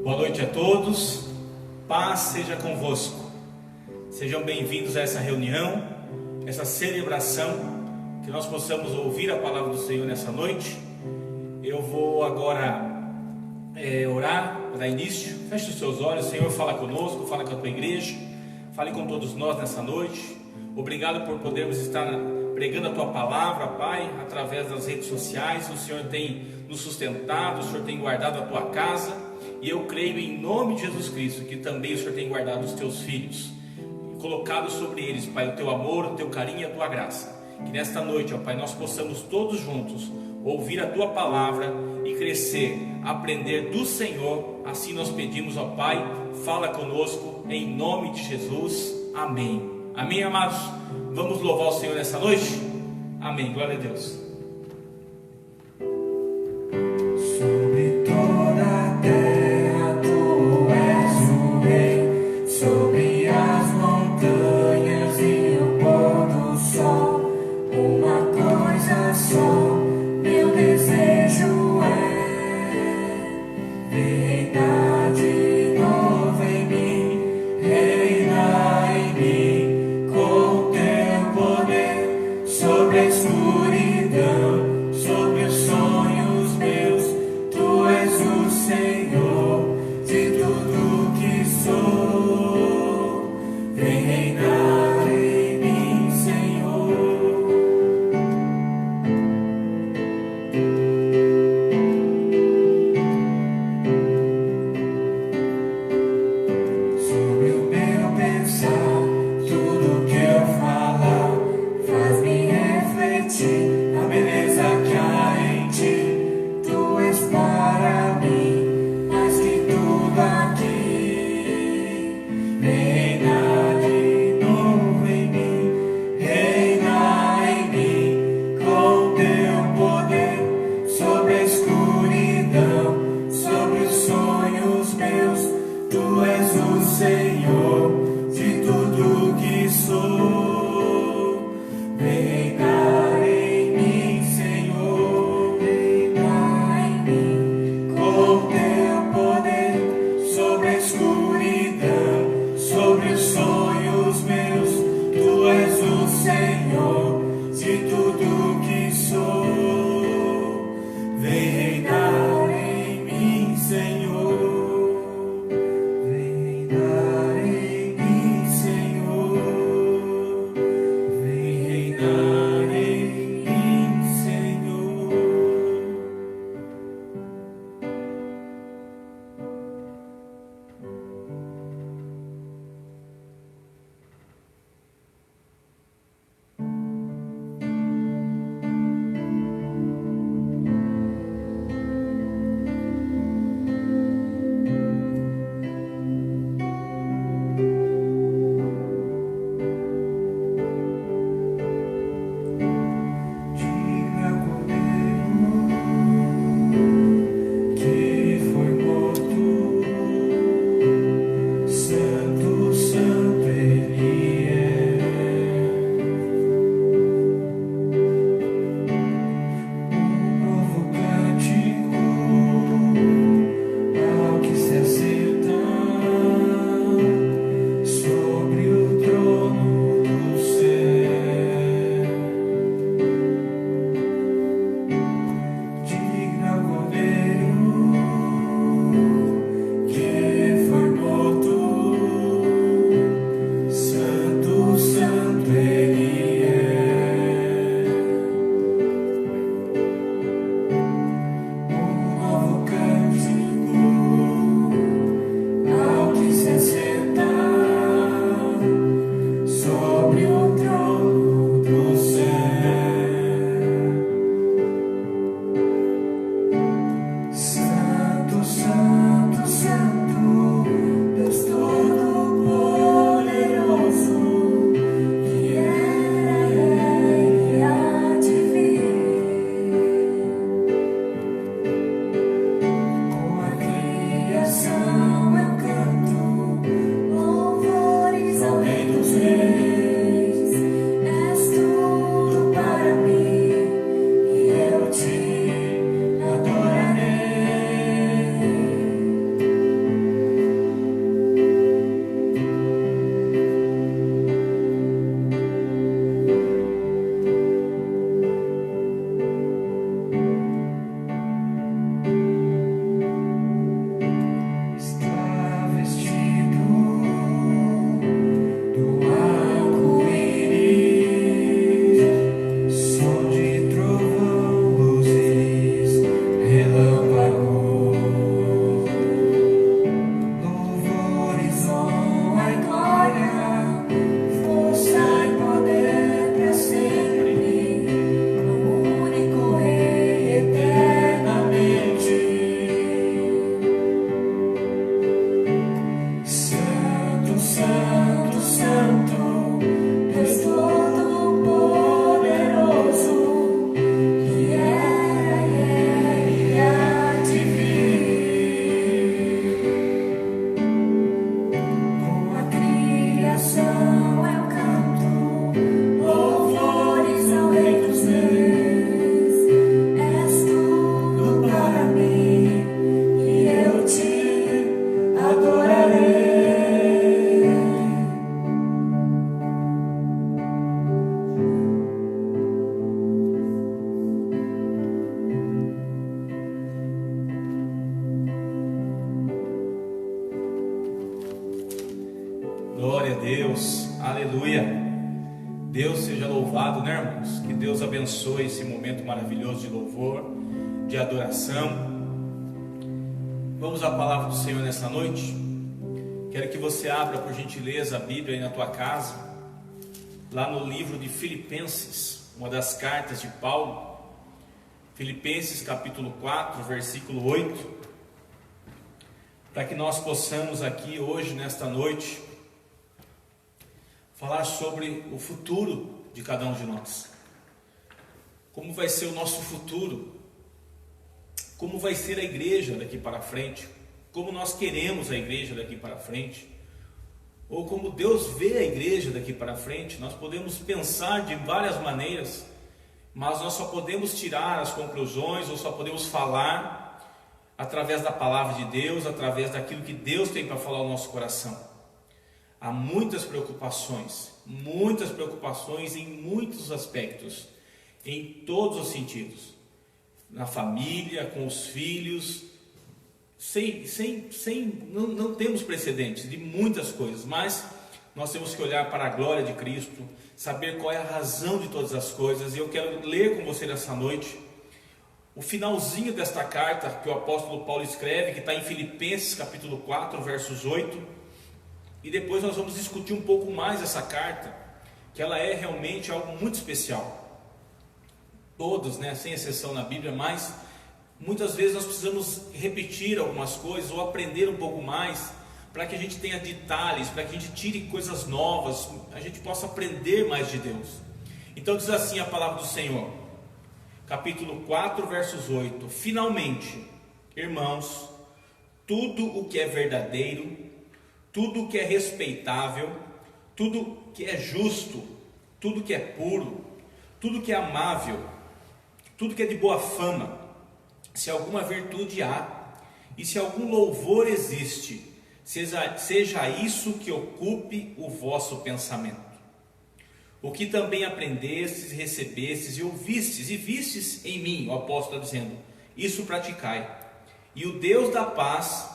Boa noite a todos, paz seja convosco. Sejam bem-vindos a essa reunião, essa celebração, que nós possamos ouvir a palavra do Senhor nessa noite. Eu vou agora orar para dar início. Feche os seus olhos. Senhor, fala conosco, fala com a tua igreja, fale com todos nós nessa noite. Obrigado por podermos estar pregando a tua palavra, Pai, através das redes sociais. O Senhor tem nos sustentado, o Senhor tem guardado a tua casa. E eu creio em nome de Jesus Cristo que também o Senhor tem guardado os teus filhos, colocado sobre eles, Pai, o teu amor, o teu carinho e a tua graça. Que nesta noite, ó Pai, nós possamos todos juntos ouvir a tua palavra e crescer, aprender do Senhor. Assim nós pedimos, ó Pai, fala conosco em nome de Jesus. Amém. Amém, amados? Vamos louvar o Senhor nessa noite? Amém, glória a Deus. Sobre toda a terra tu és o rei, sobre as montanhas e o pôr do sol. Uma coisa só, meu desejo é reinar de novo em mim, reinar em mim com teu poder sobre a escuridão. Deus, aleluia. Deus seja louvado, né, irmãos? Que Deus abençoe esse momento maravilhoso de louvor, de adoração. Vamos à palavra do Senhor nessa noite. Quero que você abra, por gentileza, a Bíblia aí na tua casa, lá no livro de Filipenses, uma das cartas de Paulo, Filipenses capítulo 4, versículo 8, para que nós possamos aqui hoje, nesta noite, falar sobre o futuro de cada um de nós. Como vai ser o nosso futuro? Como vai ser a igreja daqui para frente? Como nós queremos a igreja daqui para frente? Ou como Deus vê a igreja daqui para frente? Nós podemos pensar de várias maneiras, mas nós só podemos tirar as conclusões, ou só podemos falar através da palavra de Deus, através daquilo que Deus tem para falar ao nosso coração. Há muitas preocupações em muitos aspectos, em todos os sentidos, na família, com os filhos, não temos precedentes de muitas coisas, mas nós temos que olhar para a glória de Cristo, saber qual é a razão de todas as coisas. E eu quero ler com você nessa noite o finalzinho desta carta que o apóstolo Paulo escreve, que está em Filipenses capítulo 4, versos 8, e depois nós vamos discutir um pouco mais essa carta, que ela é realmente algo muito especial. Todos, sem exceção na Bíblia, mas muitas vezes nós precisamos repetir algumas coisas ou aprender um pouco mais, para que a gente tenha detalhes, para que a gente tire coisas novas, a gente possa aprender mais de Deus. Então diz assim a palavra do Senhor, capítulo 4, versos 8: finalmente, irmãos, tudo o que é verdadeiro, tudo o que é respeitável, tudo que é justo, tudo que é puro, tudo que é amável, tudo que é de boa fama, se alguma virtude há, e se algum louvor existe, seja isso que ocupe o vosso pensamento. O que também aprendestes, recebestes e ouvistes e vistes em mim, o apóstolo está dizendo, isso praticai, e o Deus da paz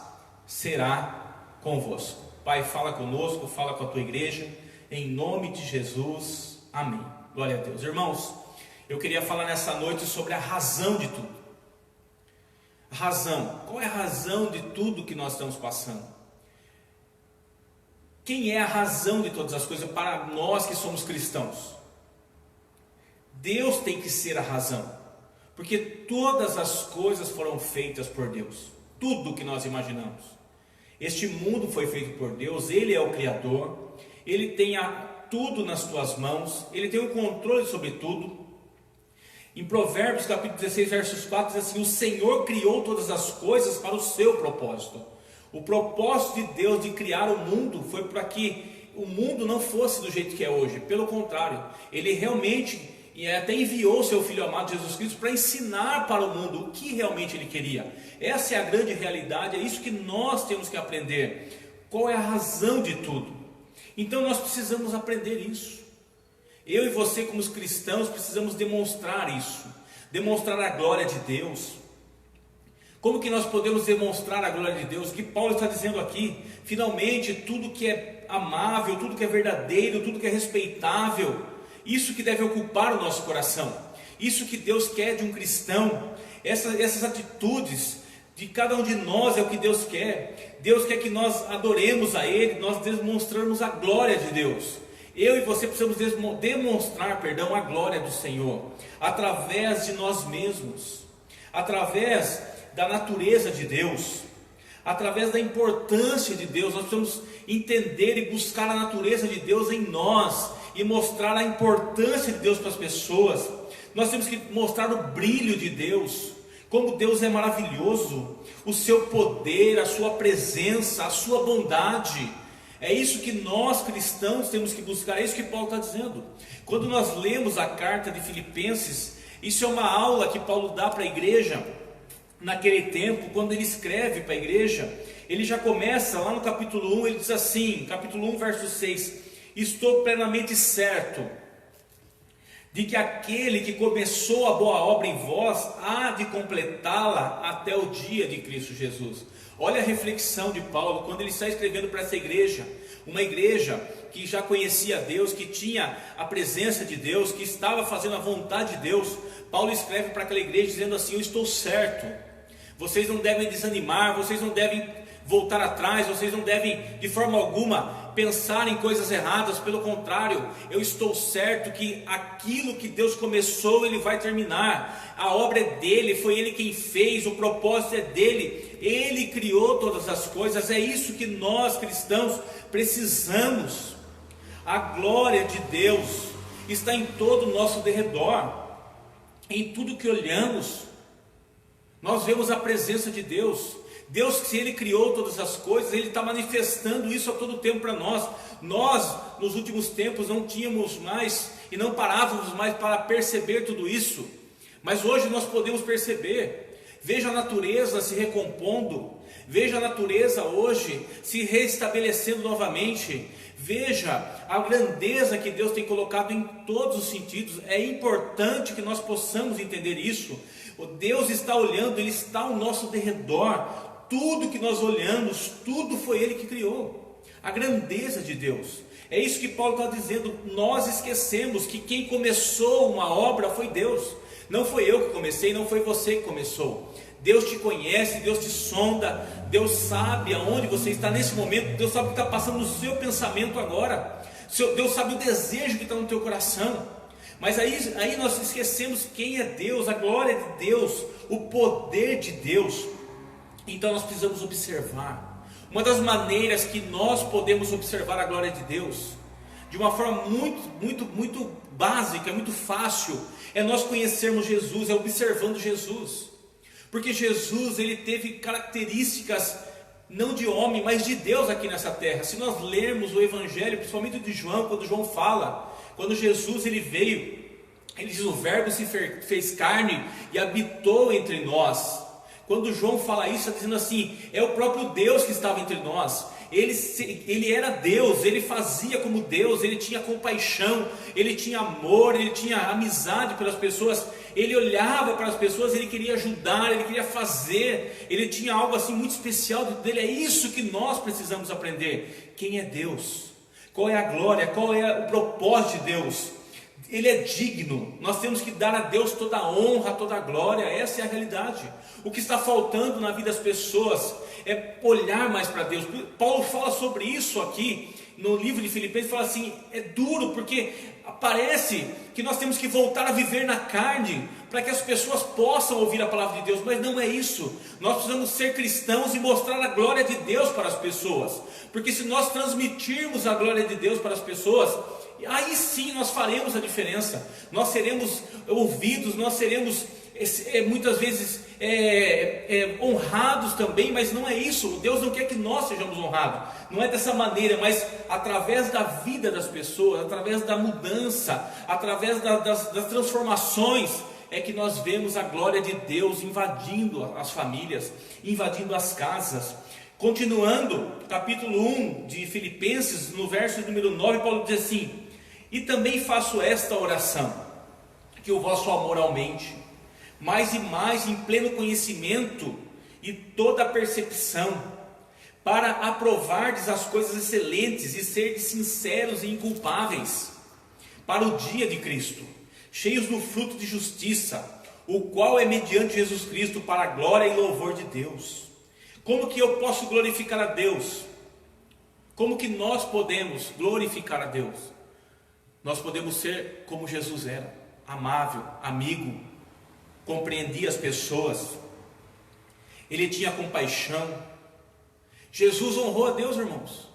será convosco. Pai, fala conosco, fala com a tua igreja, em nome de Jesus, amém. Glória a Deus. Irmãos, eu queria falar nessa noite sobre a razão de tudo. A razão, qual é a razão de tudo que nós estamos passando? Quem é a razão de todas as coisas para nós que somos cristãos? Deus tem que ser a razão, porque todas as coisas foram feitas por Deus, tudo que nós imaginamos. Este mundo foi feito por Deus, Ele é o Criador, Ele tem tudo nas suas mãos, Ele tem o controle sobre tudo. Em Provérbios capítulo 16, versos 4 diz assim: o Senhor criou todas as coisas para o seu propósito. O propósito de Deus de criar o mundo foi para que o mundo não fosse do jeito que é hoje. Pelo contrário, Ele realmente até enviou seu Filho amado Jesus Cristo para ensinar para o mundo o que realmente Ele queria. Essa é a grande realidade, é isso que nós temos que aprender. Qual é a razão de tudo? Então nós precisamos aprender isso. Eu e você, como os cristãos, precisamos demonstrar isso, demonstrar a glória de Deus. Como que nós podemos demonstrar a glória de Deus? O que Paulo está dizendo aqui, finalmente, tudo que é amável, tudo que é verdadeiro, tudo que é respeitável, isso que deve ocupar o nosso coração, isso que Deus quer de um cristão, essas atitudes de cada um de nós é o que Deus quer. Deus quer que nós adoremos a Ele, nós demonstramos a glória de Deus. Eu e você precisamos demonstrar, a glória do Senhor, através de nós mesmos, através da natureza de Deus, através da importância de Deus. Nós precisamos entender e buscar a natureza de Deus em nós, e mostrar a importância de Deus para as pessoas. Nós temos que mostrar o brilho de Deus, como Deus é maravilhoso, o seu poder, a sua presença, a sua bondade. É isso que nós cristãos temos que buscar, é isso que Paulo está dizendo. Quando nós lemos a carta de Filipenses, isso é uma aula que Paulo dá para a igreja naquele tempo. Quando ele escreve para a igreja, ele já começa lá no capítulo 1, ele diz assim, capítulo 1, verso 6: estou plenamente certo de que aquele que começou a boa obra em vós há de completá-la até o dia de Cristo Jesus. Olha a reflexão de Paulo quando ele está escrevendo para essa igreja, uma igreja que já conhecia Deus, que tinha a presença de Deus, que estava fazendo a vontade de Deus. Paulo escreve para aquela igreja dizendo assim: eu estou certo, vocês não devem desanimar, vocês não devem voltar atrás, vocês não devem de forma alguma pensar em coisas erradas, pelo contrário, eu estou certo que aquilo que Deus começou, Ele vai terminar, a obra é dEle, foi Ele quem fez, o propósito é dEle, Ele criou todas as coisas, é isso que nós cristãos precisamos. A glória de Deus está em todo o nosso derredor, em tudo que olhamos, nós vemos a presença de Deus. Deus, se Ele criou todas as coisas, Ele está manifestando isso a todo tempo para nós. Nós, nos últimos tempos, não tínhamos mais e não parávamos mais para perceber tudo isso, mas hoje nós podemos perceber. Veja a natureza se recompondo, veja a natureza hoje se restabelecendo novamente, veja a grandeza que Deus tem colocado em todos os sentidos. É importante que nós possamos entender isso. O Deus está olhando, Ele está ao nosso derredor. Tudo que nós olhamos, tudo foi Ele que criou. A grandeza de Deus. É isso que Paulo está dizendo. Nós esquecemos que quem começou uma obra foi Deus. Não foi eu que comecei, não foi você que começou. Deus te conhece, Deus te sonda, Deus sabe aonde você está nesse momento, Deus sabe o que está passando no seu pensamento agora, Deus sabe o desejo que está no teu coração. Mas aí nós esquecemos quem é Deus, a glória de Deus, o poder de Deus. Então nós precisamos observar. Uma das maneiras que nós podemos observar a glória de Deus, de uma forma muito básica, muito fácil, é nós conhecermos Jesus, é observando Jesus. Porque Jesus, Ele teve características não de homem, mas de Deus aqui nessa terra. Se nós lermos o Evangelho, principalmente de João, quando João fala, quando Jesus Ele veio, Ele diz: o verbo se fez carne e habitou entre nós. Quando João fala isso, está dizendo assim, é o próprio Deus que estava entre nós. Ele era Deus, Ele fazia como Deus, Ele tinha compaixão, Ele tinha amor, Ele tinha amizade pelas pessoas, Ele olhava para as pessoas, Ele queria ajudar, Ele queria fazer, Ele tinha algo assim muito especial dentro dele. É isso que nós precisamos aprender. Quem é Deus? Qual é a glória? Qual é o propósito de Deus? Ele é digno, nós temos que dar a Deus toda a honra, toda a glória. Essa é a realidade. O que está faltando na vida das pessoas é olhar mais para Deus. Paulo fala sobre isso aqui no livro de Filipenses, fala assim, é duro porque parece que nós temos que voltar a viver na carne para que as pessoas possam ouvir a palavra de Deus, mas não é isso. Nós precisamos ser cristãos e mostrar a glória de Deus para as pessoas, porque se nós transmitirmos a glória de Deus para as pessoas, aí sim nós faremos a diferença. Nós seremos ouvidos, nós seremos muitas vezes honrados também, mas não é isso. Deus não quer que nós sejamos honrados, não é dessa maneira, mas através da vida das pessoas, através da mudança, através das transformações, é que nós vemos a glória de Deus invadindo as famílias, invadindo as casas. Continuando, capítulo 1 de Filipenses, no verso número 9, Paulo diz assim: e também faço esta oração, que o vosso amor aumente, mais e mais em pleno conhecimento e toda percepção, para aprovardes as coisas excelentes e serdes sinceros e inculpáveis, para o dia de Cristo, cheios do fruto de justiça, o qual é mediante Jesus Cristo para a glória e louvor de Deus. Como que eu posso glorificar a Deus? Como que nós podemos glorificar a Deus? Nós podemos ser como Jesus era, amável, amigo, compreendia as pessoas, Ele tinha compaixão. Jesus honrou a Deus, irmãos.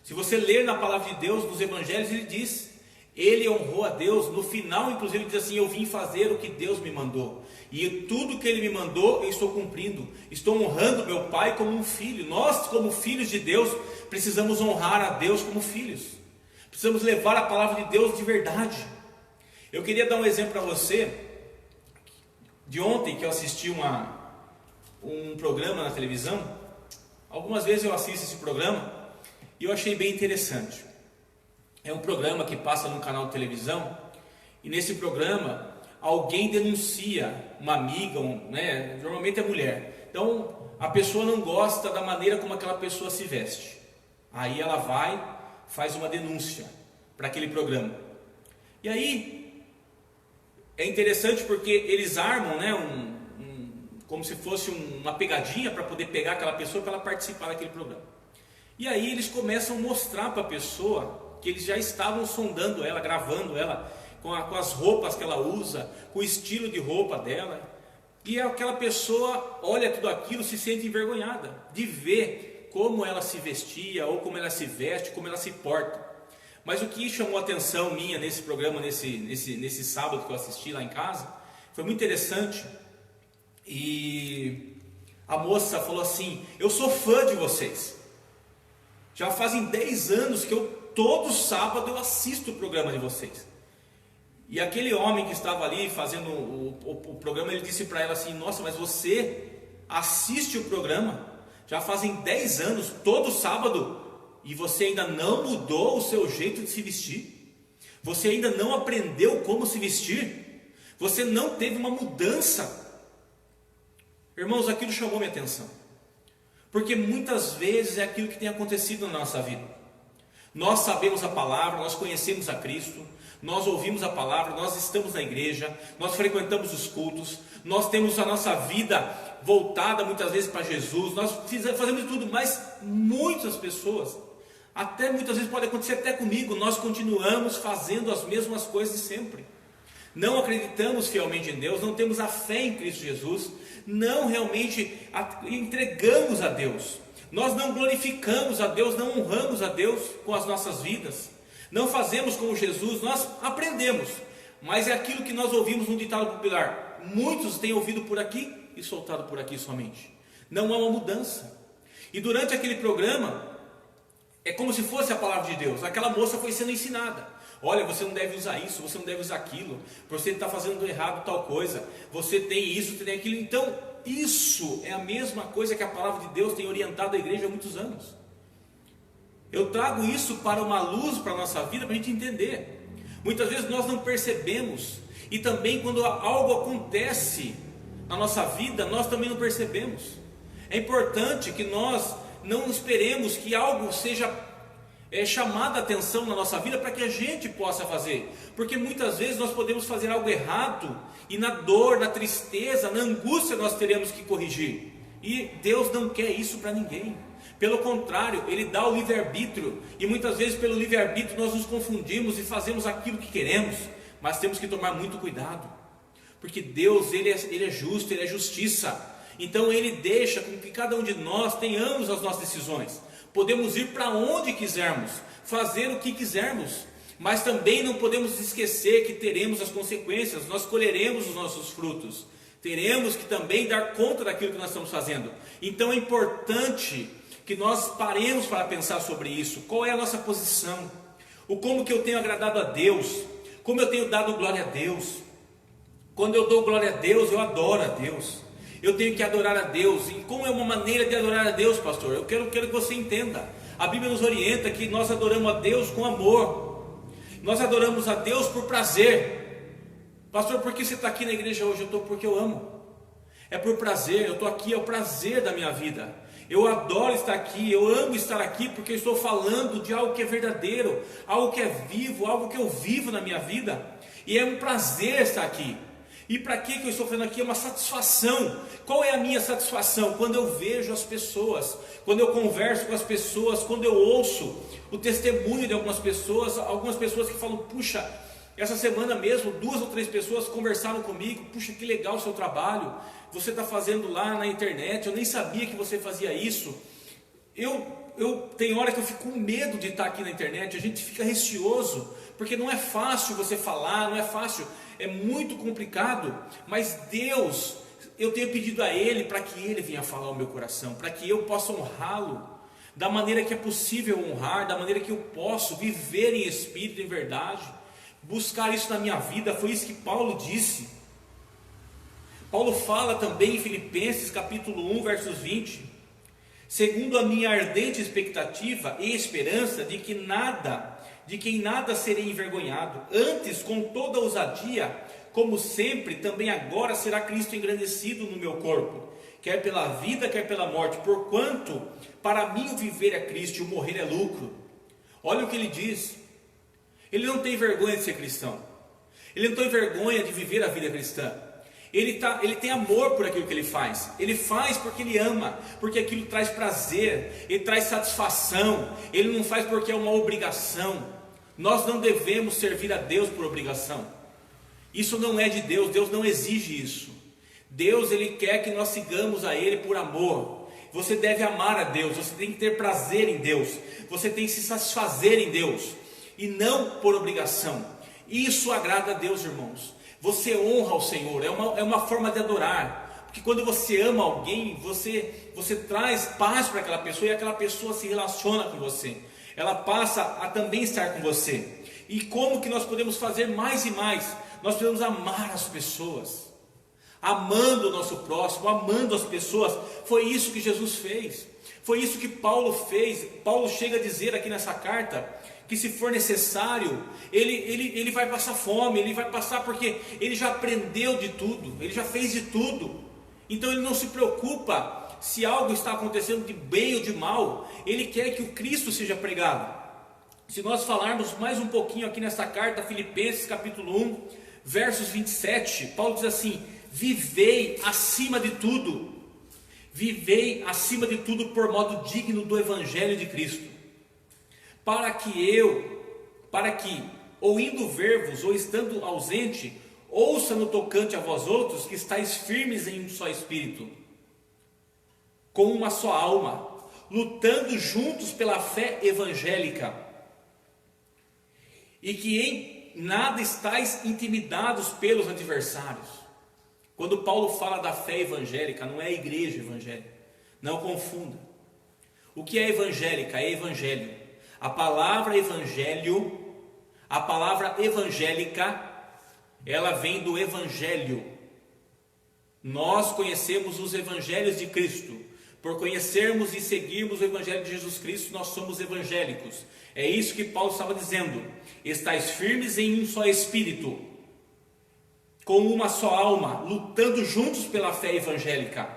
Se você ler na palavra de Deus, nos evangelhos, Ele diz, Ele honrou a Deus. No final, inclusive, Ele diz assim: eu vim fazer o que Deus me mandou, e tudo que Ele me mandou, eu estou cumprindo. Estou honrando meu Pai como um filho. Nós, como filhos de Deus, precisamos honrar a Deus como filhos. Precisamos levar a palavra de Deus de verdade. Eu queria dar um exemplo para você. De ontem, que eu assisti um programa na televisão. Algumas vezes eu assisto esse programa e eu achei bem interessante. É um programa que passa num canal de televisão e nesse programa alguém denuncia uma amiga, normalmente é mulher. Então a pessoa não gosta da maneira como aquela pessoa se veste. Aí ela vai, faz uma denúncia para aquele programa. E aí é interessante porque eles armam, como se fosse uma pegadinha para poder pegar aquela pessoa para ela participar daquele programa. E aí eles começam a mostrar para a pessoa que eles já estavam sondando ela, gravando ela com as roupas que ela usa, com o estilo de roupa dela. E aquela pessoa olha tudo aquilo, se sente envergonhada de ver como ela se vestia, ou como ela se veste, como ela se porta. Mas o que chamou a atenção minha nesse programa, nesse sábado que eu assisti lá em casa, foi muito interessante. E a moça falou assim: eu sou fã de vocês. Já fazem 10 anos que todo sábado eu assisto o programa de vocês. E aquele homem que estava ali fazendo o programa, ele disse para ela assim: nossa, mas você assiste o programa já fazem 10 anos, todo sábado, e você ainda não mudou o seu jeito de se vestir? Você ainda não aprendeu como se vestir? Você não teve uma mudança? Irmãos, aquilo chamou minha atenção, porque muitas vezes é aquilo que tem acontecido na nossa vida. Nós sabemos a palavra, nós conhecemos a Cristo, nós ouvimos a palavra, nós estamos na igreja, nós frequentamos os cultos, nós temos a nossa vida voltada muitas vezes para Jesus, nós fazemos tudo, mas muitas pessoas, até muitas vezes pode acontecer até comigo, nós continuamos fazendo as mesmas coisas de sempre. Não acreditamos fielmente em Deus, não temos a fé em Cristo Jesus, não realmente entregamos a Deus, nós não glorificamos a Deus, não honramos a Deus com as nossas vidas, não fazemos como Jesus. Nós aprendemos, mas é aquilo que nós ouvimos no ditado popular: muitos têm ouvido por aqui e soltado por aqui somente. Não há uma mudança. E durante aquele programa, é como se fosse a palavra de Deus. Aquela moça foi sendo ensinada: olha, você não deve usar isso, você não deve usar aquilo, você está fazendo errado tal coisa, você tem isso, você tem aquilo. Então isso é a mesma coisa que a palavra de Deus tem orientado a igreja há muitos anos. Eu trago isso para uma luz para a nossa vida, para a gente entender. Muitas vezes nós não percebemos, e também quando algo acontece na nossa vida, nós também não percebemos. É importante que nós não esperemos que algo seja chamado a atenção na nossa vida para que a gente possa fazer, porque muitas vezes nós podemos fazer algo errado, e na dor, na tristeza, na angústia nós teremos que corrigir, e Deus não quer isso para ninguém. Pelo contrário, Ele dá o livre-arbítrio, e muitas vezes pelo livre-arbítrio nós nos confundimos e fazemos aquilo que queremos, mas temos que tomar muito cuidado, porque Deus, Ele é justo, Ele é justiça. Então Ele deixa com que cada um de nós tenhamos as nossas decisões. Podemos ir para onde quisermos, fazer o que quisermos, mas também não podemos esquecer que teremos as consequências, nós colheremos os nossos frutos, teremos que também dar conta daquilo que nós estamos fazendo. Então é importante que nós paremos para pensar sobre isso. Qual é a nossa posição? Como que eu tenho agradado a Deus? Como eu tenho dado glória a Deus? Quando eu dou glória a Deus, eu adoro a Deus. Eu tenho que adorar a Deus. E como é uma maneira de adorar a Deus, pastor? Eu quero que você entenda. A Bíblia nos orienta que nós adoramos a Deus com amor. Nós adoramos a Deus por prazer. Pastor, por que você está aqui na igreja hoje? Eu estou porque eu amo. É por prazer, eu estou aqui, é o prazer da minha vida. Eu adoro estar aqui, eu amo estar aqui porque eu estou falando de algo que é verdadeiro, algo que é vivo, algo que eu vivo na minha vida. E é um prazer estar aqui. E para que eu estou fazendo aqui? É uma satisfação. Qual é a minha satisfação? Quando eu vejo as pessoas, quando eu converso com as pessoas, quando eu ouço o testemunho de algumas pessoas que falam: puxa, essa semana mesmo 2 ou 3 pessoas conversaram comigo: puxa, que legal o seu trabalho, você está fazendo lá na internet, eu nem sabia que você fazia isso. Eu tenho hora que eu fico com medo de estar aqui na internet, a gente fica receoso, porque não é fácil você falar, não é fácil, é muito complicado, mas Deus, eu tenho pedido a Ele para que Ele venha falar ao meu coração, para que eu possa honrá-lo, da maneira que é possível honrar, da maneira que eu posso viver em espírito, em verdade, buscar isso na minha vida. Foi isso que Paulo disse. Paulo fala também em Filipenses capítulo 1, versos 20: segundo a minha ardente expectativa e esperança de que nada de que em nada serei envergonhado, antes com toda ousadia, como sempre, também agora será Cristo engrandecido no meu corpo, quer pela vida, quer pela morte, porquanto para mim o viver é Cristo e o morrer é lucro. Olha o que ele diz. Ele não tem vergonha de ser cristão, ele não tem vergonha de viver a vida cristã. Ele tem amor por aquilo que ele faz porque ele ama, porque aquilo traz prazer, ele traz satisfação, ele não faz porque é uma obrigação. Nós não devemos servir a Deus por obrigação, isso não é de Deus, Deus não exige isso. Deus, ele quer que nós sigamos a Ele por amor. Você deve amar a Deus, você tem que ter prazer em Deus, você tem que se satisfazer em Deus, e não por obrigação. Isso agrada a Deus, irmãos. Você honra o Senhor, é uma forma de adorar, porque quando você ama alguém, você traz paz para aquela pessoa, e aquela pessoa se relaciona com você, ela passa a também estar com você. E como que nós podemos fazer mais e mais? Nós podemos amar as pessoas, amando o nosso próximo, amando as pessoas. Foi isso que Jesus fez, foi isso que Paulo fez. Paulo chega a dizer aqui nessa carta, que se for necessário, ele vai passar fome, ele vai passar, porque ele já aprendeu de tudo, ele já fez de tudo. Então ele não se preocupa se algo está acontecendo de bem ou de mal, ele quer que o Cristo seja pregado. Se nós falarmos mais um pouquinho aqui nessa carta, Filipenses capítulo 1, versos 27, Paulo diz assim: vivei acima de tudo por modo digno do Evangelho de Cristo, para que, ou indo ver-vos, ou estando ausente, ouça no tocante a vós outros, que estáis firmes em um só espírito, com uma só alma, lutando juntos pela fé evangélica, e que em nada estáis intimidados pelos adversários. Quando Paulo fala da fé evangélica, não é a igreja evangélica, não confunda. O que é evangélica? É evangelho. A palavra evangelho, a palavra evangélica, ela vem do evangelho. Nós conhecemos os evangelhos de Cristo. Por conhecermos e seguirmos o evangelho de Jesus Cristo, nós somos evangélicos. É isso que Paulo estava dizendo: estáis firmes em um só espírito, com uma só alma, lutando juntos pela fé evangélica,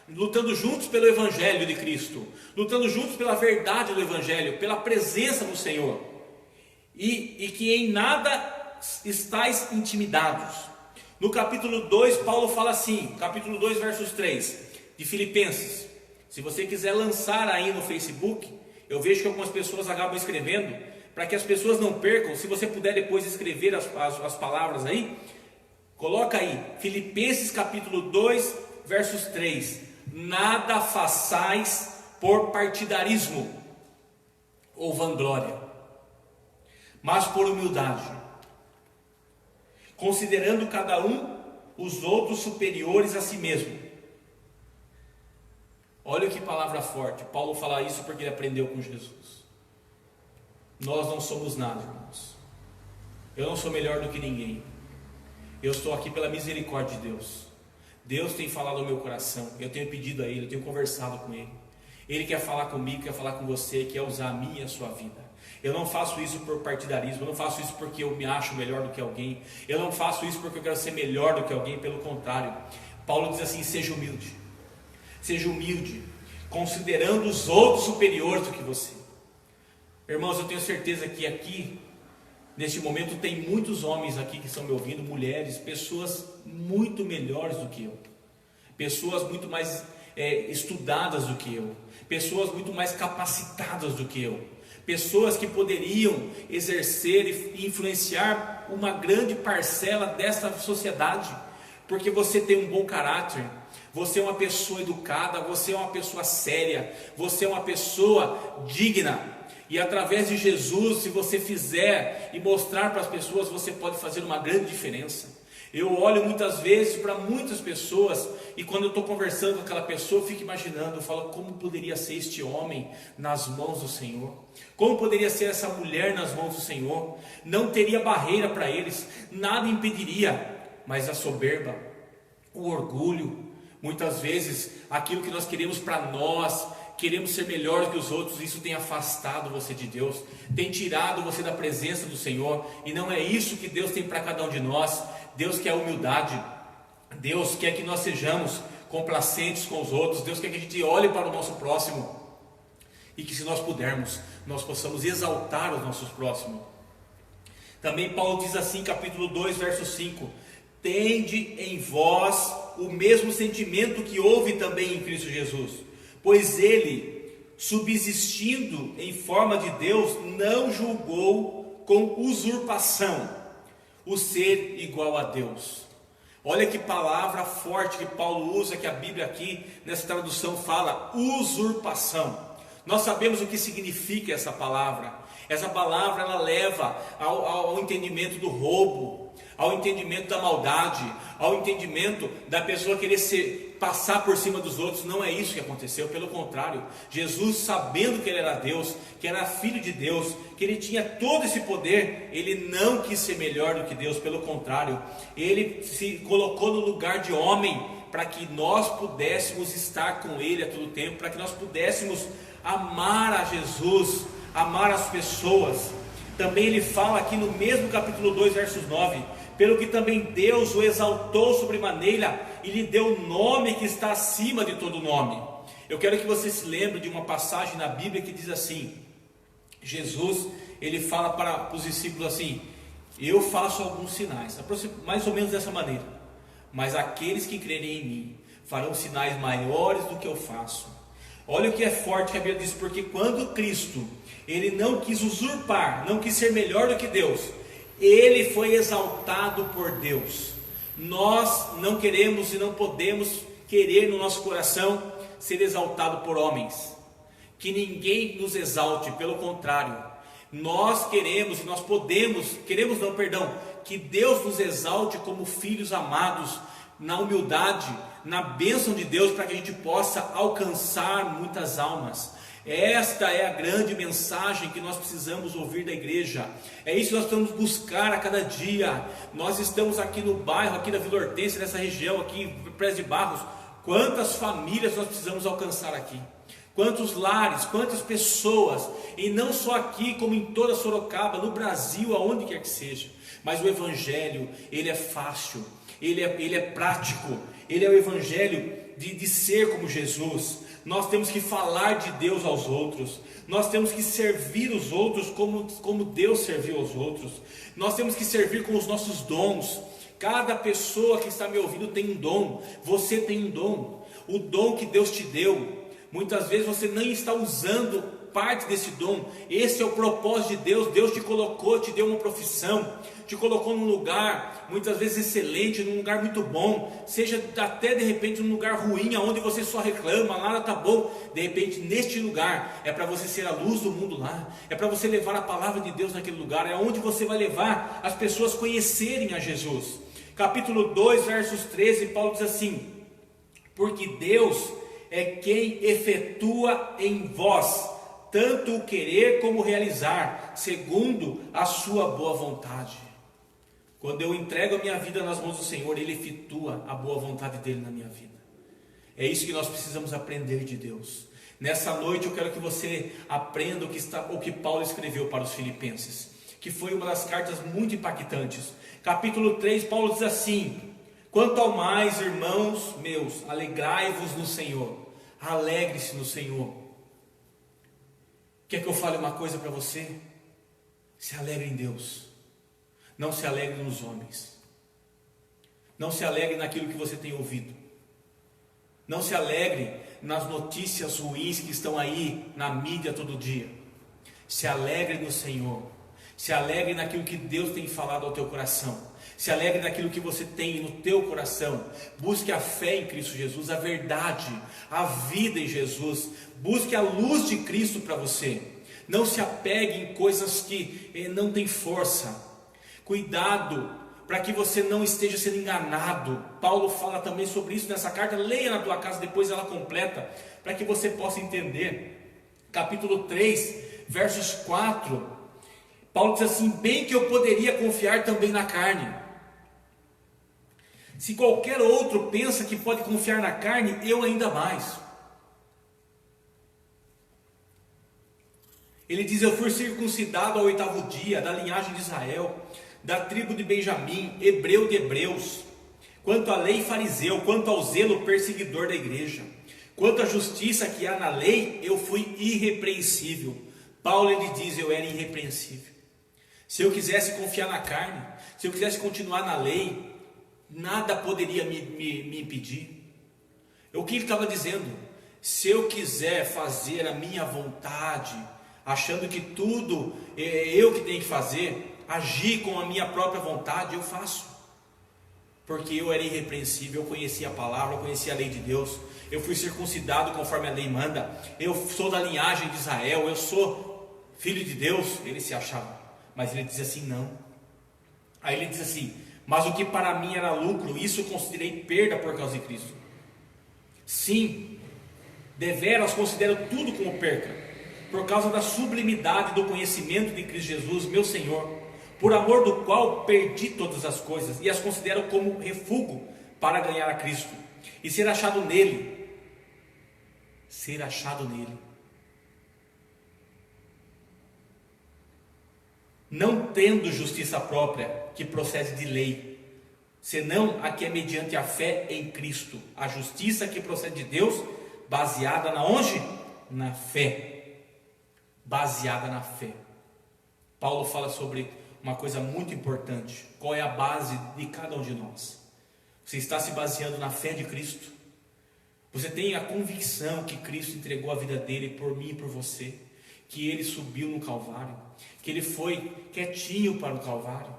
lutando juntos pelo Evangelho de Cristo, lutando juntos pela verdade do Evangelho, pela presença do Senhor, e que em nada estáis intimidados. No capítulo 2, Paulo fala assim, capítulo 2, versos 3, de Filipenses. Se você quiser lançar aí no Facebook, eu vejo que algumas pessoas acabam escrevendo, para que as pessoas não percam. Se você puder depois escrever as palavras aí, coloca aí, Filipenses capítulo 2, versos 3. Nada façais por partidarismo ou vanglória, mas por humildade, considerando cada um os outros superiores a si mesmo. Olha que palavra forte. Paulo fala isso porque ele aprendeu com Jesus. Nós não somos nada, irmãos. Eu não sou melhor do que ninguém. Eu estou aqui pela misericórdia de Deus. Deus tem falado ao meu coração, eu tenho pedido a Ele, eu tenho conversado com Ele. Ele quer falar comigo, quer falar com você, quer usar a minha e a sua vida. Eu não faço isso por partidarismo, eu não faço isso porque eu me acho melhor do que alguém, eu não faço isso porque eu quero ser melhor do que alguém, pelo contrário. Paulo diz assim: seja humilde, considerando os outros superiores do que você. Irmãos, eu tenho certeza que aqui, neste momento, tem muitos homens aqui que estão me ouvindo, mulheres, pessoas muito melhores do que eu, pessoas muito mais estudadas do que eu, pessoas muito mais capacitadas do que eu, pessoas que poderiam exercer e influenciar uma grande parcela dessa sociedade, porque você tem um bom caráter, você é uma pessoa educada, você é uma pessoa séria, você é uma pessoa digna. E através de Jesus, se você fizer e mostrar para as pessoas, você pode fazer uma grande diferença. Eu olho muitas vezes para muitas pessoas, e quando eu estou conversando com aquela pessoa, eu fico imaginando, eu falo: como poderia ser este homem nas mãos do Senhor? Como poderia ser essa mulher nas mãos do Senhor? Não teria barreira para eles, nada impediria. Mas a soberba, o orgulho, muitas vezes aquilo que nós queremos para nós, queremos ser melhores que os outros, isso tem afastado você de Deus, tem tirado você da presença do Senhor, e não é isso que Deus tem para cada um de nós. Deus quer humildade, Deus quer que nós sejamos complacentes com os outros, Deus quer que a gente olhe para o nosso próximo, e que se nós pudermos, nós possamos exaltar os nossos próximos. Também Paulo diz assim, capítulo 2, verso 5: tende em vós o mesmo sentimento que houve também em Cristo Jesus, pois ele, subsistindo em forma de Deus, não julgou com usurpação o ser igual a Deus. Olha que palavra forte que Paulo usa, que a Bíblia aqui nessa tradução fala, usurpação. Nós sabemos o que significa essa palavra. Essa palavra ela leva ao entendimento do roubo, ao entendimento da maldade, ao entendimento da pessoa querer passar por cima dos outros. Não é isso que aconteceu, pelo contrário. Jesus, sabendo que ele era Deus, que era filho de Deus, que ele tinha todo esse poder, ele não quis ser melhor do que Deus, pelo contrário, ele se colocou no lugar de homem, para que nós pudéssemos estar com ele a todo tempo, para que nós pudéssemos amar a Jesus, amar as pessoas. Também ele fala aqui no mesmo capítulo 2, versos 9: pelo que também Deus o exaltou sobremaneira e lhe deu o nome que está acima de todo nome. Eu quero que você se lembre de uma passagem na Bíblia que diz assim: Jesus, ele fala para os discípulos assim: eu faço alguns sinais, mais ou menos dessa maneira, mas aqueles que crerem em mim farão sinais maiores do que eu faço. Olha o que é forte que a Bíblia diz: porque quando Cristo, ele não quis usurpar, não quis ser melhor do que Deus, ele foi exaltado por Deus. Nós não queremos e não podemos querer no nosso coração ser exaltado por homens, que ninguém nos exalte, pelo contrário, nós queremos e nós que Deus nos exalte como filhos amados, na humildade, na bênção de Deus, para que a gente possa alcançar muitas almas. Esta é a grande mensagem que nós precisamos ouvir da igreja. É isso que nós precisamos buscar a cada dia. Nós estamos aqui no bairro, aqui da Vila Hortência, nessa região aqui, Prés de Barros. Quantas famílias nós precisamos alcançar aqui? Quantos lares, quantas pessoas, e não só aqui, como em toda Sorocaba, no Brasil, aonde quer que seja. Mas o Evangelho, ele é fácil, ele é prático, ele é o Evangelho de ser como Jesus. Nós temos que falar de Deus aos outros, nós temos que servir os outros como Deus serviu aos outros, nós temos que servir com os nossos dons. Cada pessoa que está me ouvindo tem um dom, você tem um dom, o dom que Deus te deu. Muitas vezes você nem está usando parte desse dom. Esse é o propósito de Deus. Deus te colocou, te deu uma profissão, te colocou num lugar muitas vezes excelente, num lugar muito bom, seja até de repente num lugar ruim, onde você só reclama, nada está bom. De repente neste lugar é para você ser a luz do mundo lá, é para você levar a palavra de Deus naquele lugar, é onde você vai levar as pessoas a conhecerem a Jesus. Capítulo 2, versos 13, Paulo diz assim: porque Deus é quem efetua em vós tanto o querer como o realizar, segundo a sua boa vontade. Quando eu entrego a minha vida nas mãos do Senhor, Ele efetua a boa vontade dEle na minha vida. É isso que nós precisamos aprender de Deus. Nessa noite eu quero que você aprenda o que Paulo escreveu para os Filipenses, que foi uma das cartas muito impactantes. Capítulo 3, Paulo diz assim: quanto ao mais, irmãos meus, alegrai-vos no Senhor. Alegre-se no Senhor. Quer que eu fale uma coisa para você? Se alegre em Deus. Não se alegre nos homens. Não se alegre naquilo que você tem ouvido. Não se alegre nas notícias ruins que estão aí na mídia todo dia. Se alegre no Senhor. Se alegre naquilo que Deus tem falado ao teu coração. Se alegre naquilo que você tem no teu coração. Busque a fé em Cristo Jesus, a verdade, a vida em Jesus. Busque a luz de Cristo para você. Não se apegue em coisas que não têm força. Cuidado para que você não esteja sendo enganado. Paulo fala também sobre isso nessa carta. Leia na tua casa, depois ela completa, para que você possa entender. Capítulo 3, versos 4. Paulo diz assim: bem que eu poderia confiar também na carne. Se qualquer outro pensa que pode confiar na carne, eu ainda mais. Ele diz: eu fui circuncidado ao 8º dia, da linhagem de Israel, da tribo de Benjamim, hebreu de hebreus. Quanto à lei, fariseu. Quanto ao zelo, perseguidor da igreja. Quanto à justiça que há na lei, eu fui irrepreensível. Paulo, ele diz: eu era irrepreensível. Se eu quisesse confiar na carne, se eu quisesse continuar na lei, nada poderia me impedir. O que ele estava dizendo? Se eu quiser fazer a minha vontade, achando que tudo é eu que tenho que fazer, agir com a minha própria vontade, eu faço. Porque eu era irrepreensível, eu conhecia a palavra, eu conhecia a lei de Deus, eu fui circuncidado conforme a lei manda, eu sou da linhagem de Israel, eu sou filho de Deus. Ele se achava, mas ele diz assim: não. Aí ele diz assim: mas o que para mim era lucro, isso eu considerei perda por causa de Cristo. Sim, deveras considero tudo como perca, por causa da sublimidade do conhecimento de Cristo Jesus, meu Senhor, por amor do qual perdi todas as coisas e as considero como refúgio para ganhar a Cristo e ser achado nele. Ser achado nele. Não tendo justiça própria que procede de lei, senão a que é mediante a fé em Cristo, a justiça que procede de Deus, baseada na onde? Na fé. Baseada na fé. Paulo fala sobre uma coisa muito importante. Qual é a base de cada um de nós? Você está se baseando na fé de Cristo? Você tem a convicção que Cristo entregou a vida dele por mim e por você, que ele subiu no Calvário, que ele foi quietinho para o Calvário?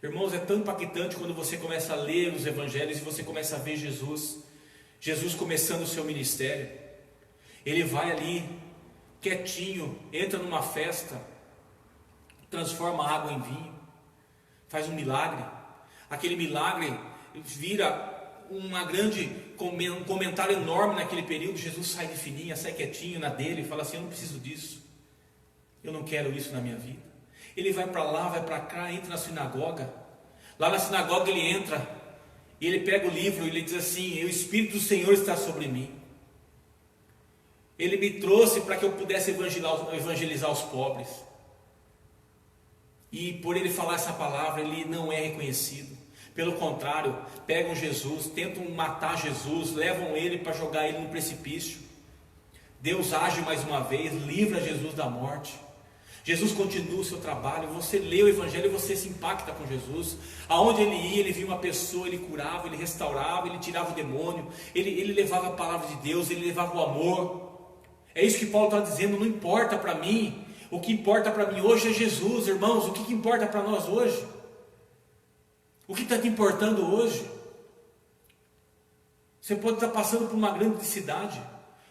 Irmãos, é tão impactante quando você começa a ler os evangelhos e você começa a ver Jesus começando o seu ministério. Ele vai ali quietinho, entra numa festa, transforma água em vinho, faz um milagre. Aquele milagre vira um comentário enorme naquele período. Jesus sai de fininha, sai quietinho na dele e fala assim: eu não preciso disso, eu não quero isso na minha vida. Ele vai para lá, vai para cá, entra na sinagoga. Lá na sinagoga ele entra e ele pega o livro e ele diz assim: o Espírito do Senhor está sobre mim. Ele me trouxe para que eu pudesse evangelizar os pobres. E por ele falar essa palavra, ele não é reconhecido. Pelo contrário, pegam Jesus, tentam matar Jesus, levam ele para jogar ele no precipício. Deus age mais uma vez, livra Jesus da morte. Jesus continua o seu trabalho. Você lê o evangelho e você se impacta com Jesus. Aonde ele ia, ele via uma pessoa, ele curava, ele restaurava, ele tirava o demônio, ele levava a palavra de Deus, ele levava o amor. É isso que Paulo está dizendo: não importa para mim, o que importa para mim hoje é Jesus. Irmãos, o que importa para nós hoje? O que está te importando hoje? Você pode estar passando por uma grande cidade,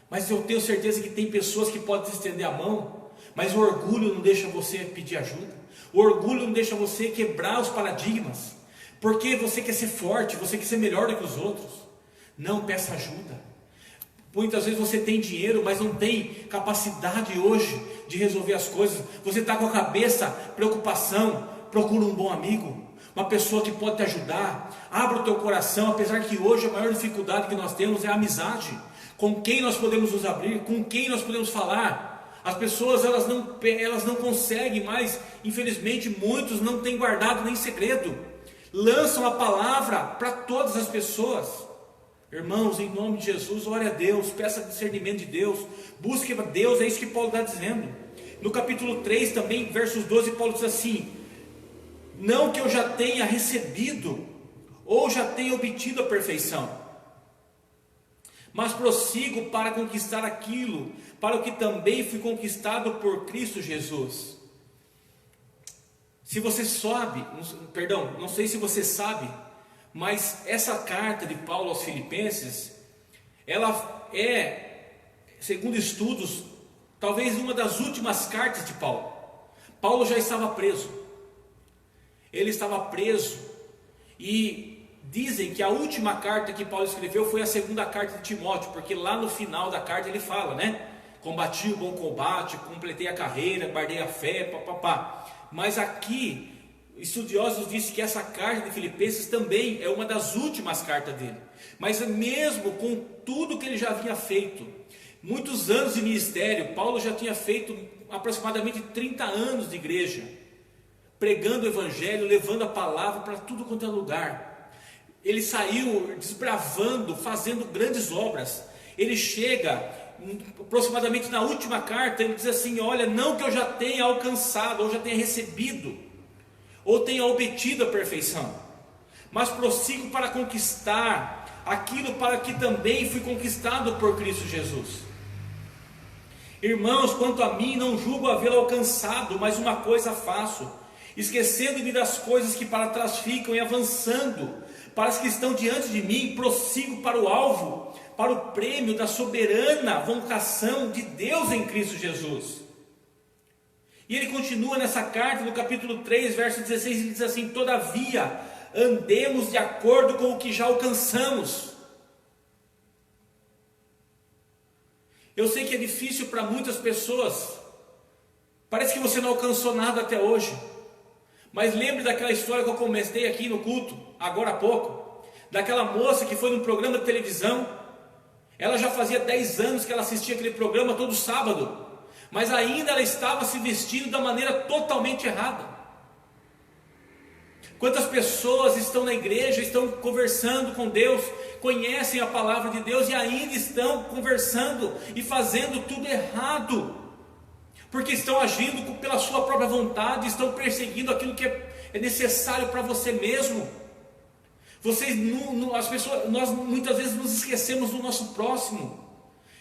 mas eu tenho certeza que tem pessoas que podem te estender a mão, mas o orgulho não deixa você pedir ajuda. O orgulho não deixa você quebrar os paradigmas, porque você quer ser forte, você quer ser melhor do que os outros. Não, peça ajuda. Muitas vezes você tem dinheiro, mas não tem capacidade hoje de resolver as coisas. Você está com a cabeça, preocupação, procura um bom amigo, uma pessoa que pode te ajudar. Abra o teu coração, apesar que hoje a maior dificuldade que nós temos é a amizade. Com quem nós podemos nos abrir, com quem nós podemos falar. As pessoas elas não conseguem mais, infelizmente muitos não têm guardado nem segredo. Lançam a palavra para todas as pessoas. Irmãos, em nome de Jesus, ore a Deus, peça discernimento de Deus, busque a Deus. É isso que Paulo está dizendo. No capítulo 3 também, versos 12, Paulo diz assim: não que eu já tenha recebido ou já tenha obtido a perfeição, mas prossigo para conquistar aquilo para o que também fui conquistado por Cristo Jesus. Se você sabe, não sei se você sabe, mas essa carta de Paulo aos Filipenses, ela é, segundo estudos, talvez uma das últimas cartas de Paulo. Paulo já estava preso. Ele estava preso e dizem que a última carta que Paulo escreveu foi a segunda carta de Timóteo, porque lá no final da carta ele fala, né? Combati o bom combate, completei a carreira, guardei a fé, papapá. Mas aqui, estudiosos dizem que essa carta de Filipenses também é uma das últimas cartas dele. Mas mesmo com tudo que ele já havia feito, Muitos anos de ministério. Paulo já tinha feito aproximadamente 30 anos de igreja, pregando o evangelho, levando a palavra para tudo quanto é lugar. Ele saiu desbravando, fazendo grandes obras. Ele chega aproximadamente na última carta, ele diz assim: olha, não que eu já tenha alcançado, ou já tenha recebido, ou tenha obtido a perfeição, mas prossigo para conquistar aquilo para que também fui conquistado por Cristo Jesus. Irmãos, quanto a mim, não julgo havê-lo alcançado, mas uma coisa faço, esquecendo-me das coisas que para trás ficam e avançando para as que estão diante de mim, prossigo para o alvo, para o prêmio da soberana vocação de Deus em Cristo Jesus. E ele continua nessa carta, no capítulo 3, verso 16, ele diz assim: todavia, andemos de acordo com o que já alcançamos. Eu sei que é difícil para muitas pessoas, parece que você não alcançou nada até hoje, mas lembre daquela história que eu comecei aqui no culto, agora há pouco, daquela moça que foi num programa de televisão. Ela já fazia 10 anos que ela assistia aquele programa todo sábado, mas ainda ela estava se vestindo da maneira totalmente errada. Quantas pessoas estão na igreja, estão conversando com Deus, conhecem a palavra de Deus e ainda estão conversando e fazendo tudo errado, porque estão agindo pela sua própria vontade, estão perseguindo aquilo que é necessário para você mesmo. As pessoas, nós muitas vezes nos esquecemos do nosso próximo.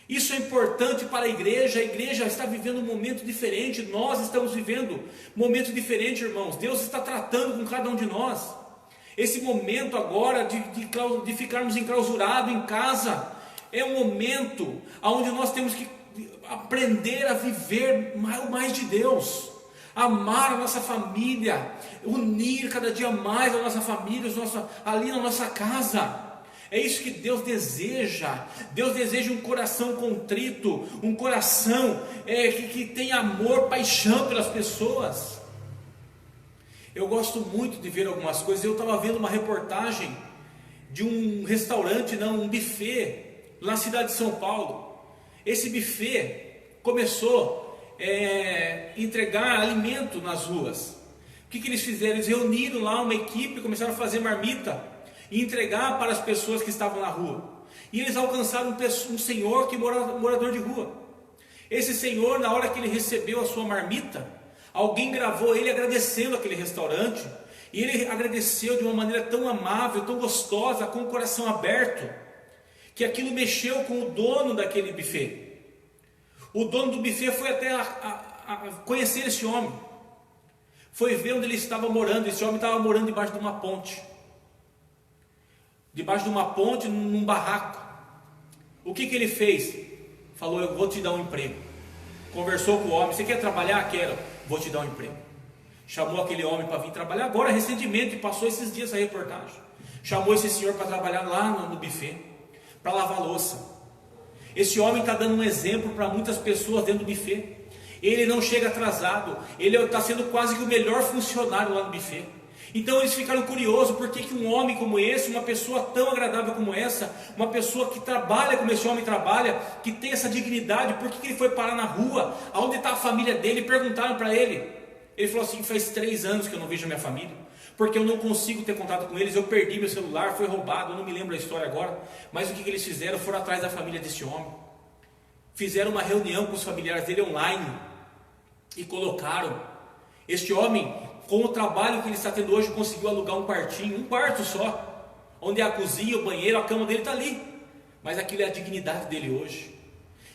Isso é importante para a igreja está vivendo um momento diferente, nós estamos vivendo um momento diferente, irmãos. Deus está tratando com cada um de nós. Esse momento agora de ficarmos enclausurados em casa, é um momento onde nós temos que aprender a viver mais de Deus, amar a nossa família, unir cada dia mais a nossa família, ali na nossa casa. É isso que Deus deseja. Deus deseja um coração contrito, um coração que tem amor, paixão pelas pessoas. Eu gosto muito de ver algumas coisas. Eu estava vendo uma reportagem de um restaurante, um buffet, na cidade de São Paulo. Esse buffet começou a entregar alimento nas ruas. O que eles fizeram? Eles reuniram lá uma equipe, começaram a fazer marmita e entregar para as pessoas que estavam na rua. E eles alcançaram um senhor que morador de rua. Esse senhor, na hora que ele recebeu a sua marmita, alguém gravou ele agradecendo aquele restaurante. E ele agradeceu de uma maneira tão amável, tão gostosa, com o coração aberto, que aquilo mexeu com o dono daquele buffet. O dono do buffet foi até conhecer esse homem. Foi ver onde ele estava morando. Esse homem estava morando debaixo de uma ponte. Debaixo de uma ponte, num barraco. O que ele fez? Falou: eu vou te dar um emprego. Conversou com o homem: você quer trabalhar? Quero. Vou te dar um emprego. Chamou aquele homem para vir trabalhar. Agora, recentemente, passou esses dias a reportagem. Chamou esse senhor para trabalhar lá no buffet, para lavar louça. Esse homem está dando um exemplo para muitas pessoas dentro do buffet. Ele não chega atrasado. Ele está sendo quase que o melhor funcionário lá no buffet. Então eles ficaram curiosos, por que um homem como esse, uma pessoa tão agradável como essa, uma pessoa que trabalha como esse homem trabalha, que tem essa dignidade, por que ele foi parar na rua? Aonde está a família dele? Perguntaram para ele. Ele falou assim: faz 3 anos que eu não vejo a minha família, porque eu não consigo ter contato com eles, eu perdi meu celular, foi roubado, eu não me lembro a história agora. Mas o que eles fizeram? Foram atrás da família desse homem, fizeram uma reunião com os familiares dele online, e colocaram este homem, com o trabalho que ele está tendo hoje, conseguiu alugar um quartinho, um quarto só, onde é a cozinha, o banheiro, a cama dele está ali. Mas aquilo é a dignidade dele hoje.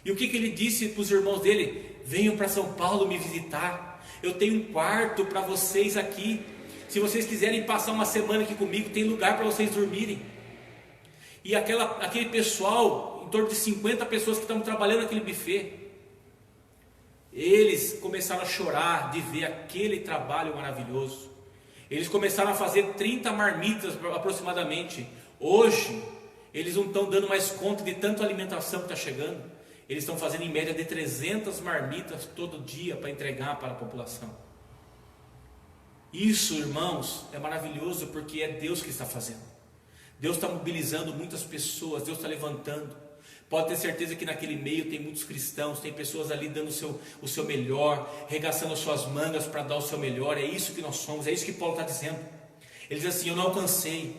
E o que ele disse para os irmãos dele? Venham para São Paulo me visitar, eu tenho um quarto para vocês aqui. Se vocês quiserem passar uma semana aqui comigo, tem lugar para vocês dormirem. E aquele pessoal, em torno de 50 pessoas que estavam trabalhando naquele buffet, eles começaram a chorar de ver aquele trabalho maravilhoso. Eles começaram a fazer 30 marmitas aproximadamente. Hoje, eles não estão dando mais conta de tanta alimentação que está chegando. Eles estão fazendo em média de 300 marmitas todo dia para entregar para a população. Isso, irmãos, é maravilhoso, porque é Deus que está fazendo. Deus está mobilizando muitas pessoas, Deus está levantando Pode ter certeza que naquele meio tem muitos cristãos, tem pessoas ali dando o seu melhor, regaçando as suas mangas para dar o seu melhor. É isso que nós somos, é isso que Paulo está dizendo. Ele diz assim: eu não alcancei,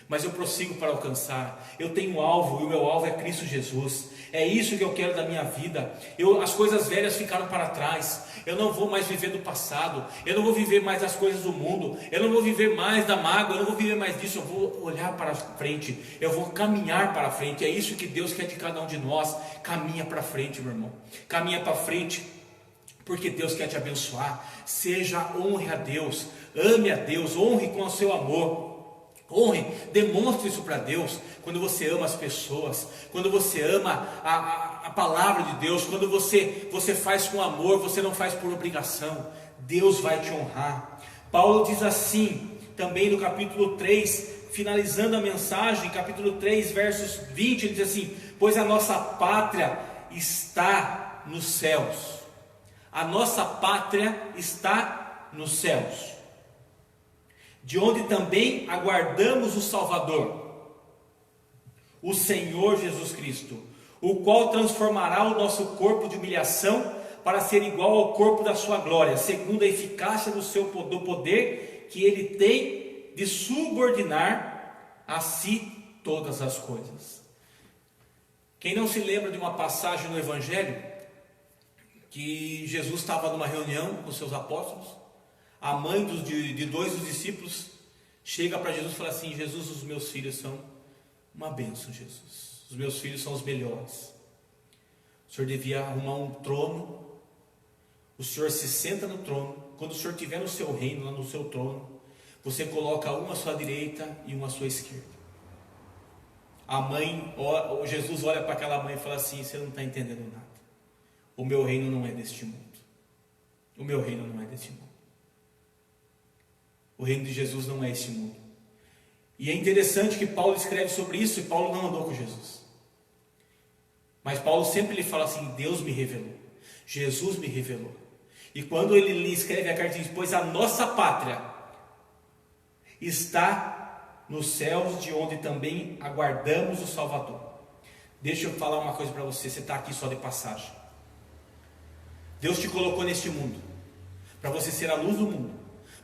mas eu prossigo para alcançar. Eu tenho um alvo, e o meu alvo é Cristo Jesus. É isso que eu quero da minha vida. As coisas velhas ficaram para trás. Eu não vou mais viver do passado. Eu não vou viver mais das coisas do mundo. Eu não vou viver mais da mágoa. Eu não vou viver mais disso. Eu vou olhar para frente. Eu vou caminhar para frente. É isso que Deus quer de cada um de nós. Caminha para frente, meu irmão. Caminha para frente, porque Deus quer te abençoar. Honre a Deus. Ame a Deus. Honre com o seu amor. Honre, demonstre isso para Deus. Quando você ama as pessoas, quando você ama a palavra de Deus, quando você faz com amor, você não faz por obrigação, Deus vai te honrar. Paulo diz assim, também no capítulo 3, finalizando a mensagem, capítulo 3, versos 20, ele diz assim: pois a nossa pátria está nos céus. A nossa pátria está nos céus, de onde também aguardamos o Salvador, o Senhor Jesus Cristo, o qual transformará o nosso corpo de humilhação para ser igual ao corpo da sua glória, segundo a eficácia do poder que ele tem de subordinar a si todas as coisas. Quem não se lembra de uma passagem no Evangelho, que Jesus estava numa reunião com seus apóstolos, a mãe de dois dos discípulos chega para Jesus e fala assim: Jesus, os meus filhos são uma bênção, Jesus. Os meus filhos são os melhores. O Senhor devia arrumar um trono. O Senhor se senta no trono. Quando o Senhor estiver no seu reino, lá no seu trono, você coloca um à sua direita e um à sua esquerda. Jesus olha para aquela mãe e fala assim: você não está entendendo nada. O meu reino não é deste mundo. O meu reino não é deste mundo. O reino de Jesus não é esse mundo. E é interessante que Paulo escreve sobre isso, e Paulo não andou com Jesus. Mas Paulo sempre lhe fala assim: Deus me revelou, Jesus me revelou. E quando ele lhe escreve a carta, ele diz: pois a nossa pátria está nos céus, de onde também aguardamos o Salvador. Deixa eu falar uma coisa para você, você está aqui só de passagem. Deus te colocou neste mundo para você ser a luz do mundo,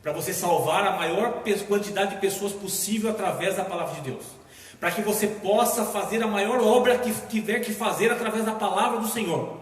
para você salvar a maior quantidade de pessoas possível através da palavra de Deus, para que você possa fazer a maior obra que tiver que fazer através da palavra do Senhor.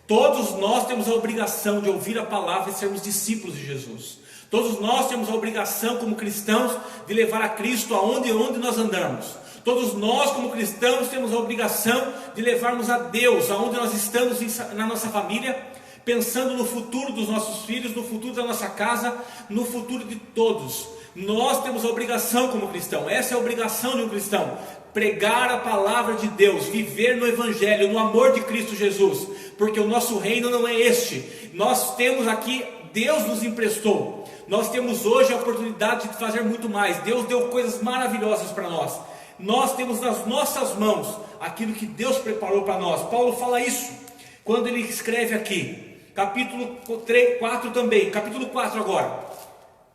Todos nós temos a obrigação de ouvir a palavra e sermos discípulos de Jesus. Todos nós temos a obrigação como cristãos de levar a Cristo aonde nós andamos. Todos nós como cristãos temos a obrigação de levarmos a Deus aonde nós estamos na nossa família, pensando no futuro dos nossos filhos, no futuro da nossa casa, no futuro de todos. Nós temos a obrigação como cristão, essa é a obrigação de um cristão: pregar a palavra de Deus, viver no Evangelho, no amor de Cristo Jesus, porque o nosso reino não é este. Nós temos aqui, Deus nos emprestou, nós temos hoje a oportunidade de fazer muito mais. Deus deu coisas maravilhosas para nós. Nós temos nas nossas mãos aquilo que Deus preparou para nós. Paulo fala isso quando ele escreve aqui, capítulo 4 também, capítulo 4 agora,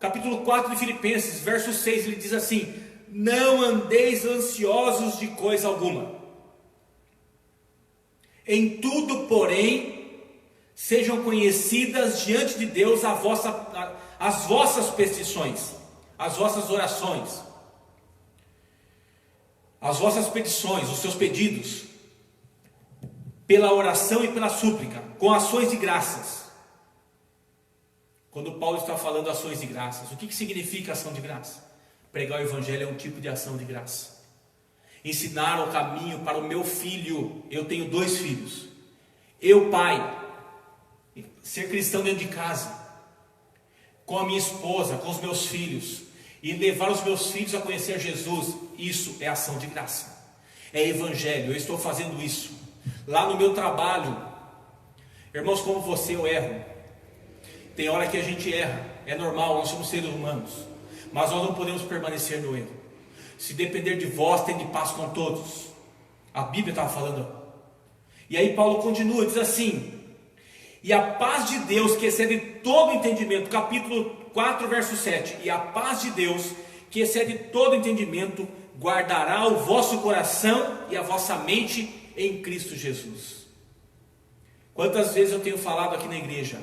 capítulo 4 de Filipenses, verso 6, ele diz assim: não andeis ansiosos de coisa alguma, em tudo, porém, sejam conhecidas diante de Deus as vossas petições, as vossas orações, as vossas petições, os seus pedidos, pela oração e pela súplica, com ações de graças. Quando Paulo está falando ações de graças, o que significa ação de graça? Pregar o Evangelho é um tipo de ação de graça. Ensinar o caminho para o meu filho. Eu tenho 2 filhos. Eu, pai, ser cristão dentro de casa, com a minha esposa, com os meus filhos, e levar os meus filhos a conhecer Jesus, isso é ação de graça. É Evangelho, eu estou fazendo isso. Lá no meu trabalho, irmãos, como você, eu erro. Tem hora que a gente erra, é normal, nós somos seres humanos, mas nós não podemos permanecer no erro. Se depender de vós, tende paz com todos. A Bíblia estava falando. E aí Paulo continua, diz assim: e a paz de Deus, que excede todo entendimento, capítulo 4, verso 7, e a paz de Deus, que excede todo entendimento, guardará o vosso coração e a vossa mente em Cristo Jesus. Quantas vezes eu tenho falado aqui na igreja,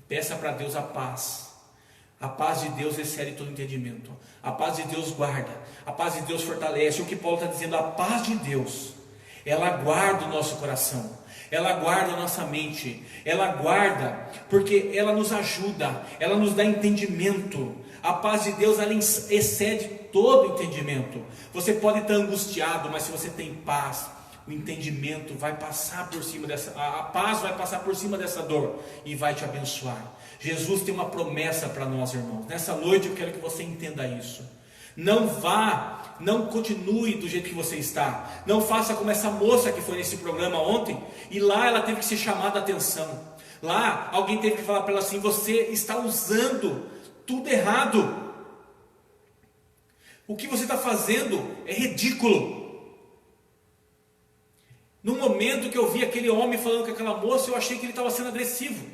peça para Deus a paz. A paz de Deus excede todo entendimento. A paz de Deus guarda. A paz de Deus fortalece. O que Paulo está dizendo, a paz de Deus, ela guarda o nosso coração. Ela guarda a nossa mente. Ela guarda porque ela nos ajuda. Ela nos dá entendimento. A paz de Deus, ela excede todo entendimento. Você pode estar angustiado, mas se você tem paz, o entendimento vai passar por cima dessa, a paz vai passar por cima dessa dor e vai te abençoar. Jesus tem uma promessa para nós, irmãos. Nessa noite eu quero que você entenda isso. Não continue do jeito que você está. Não faça como essa moça que foi nesse programa ontem, e lá ela teve que ser chamada a atenção. Lá alguém teve que falar para ela assim: você está usando tudo errado. O que você está fazendo é ridículo. No momento que eu vi aquele homem falando com aquela moça, eu achei que ele estava sendo agressivo.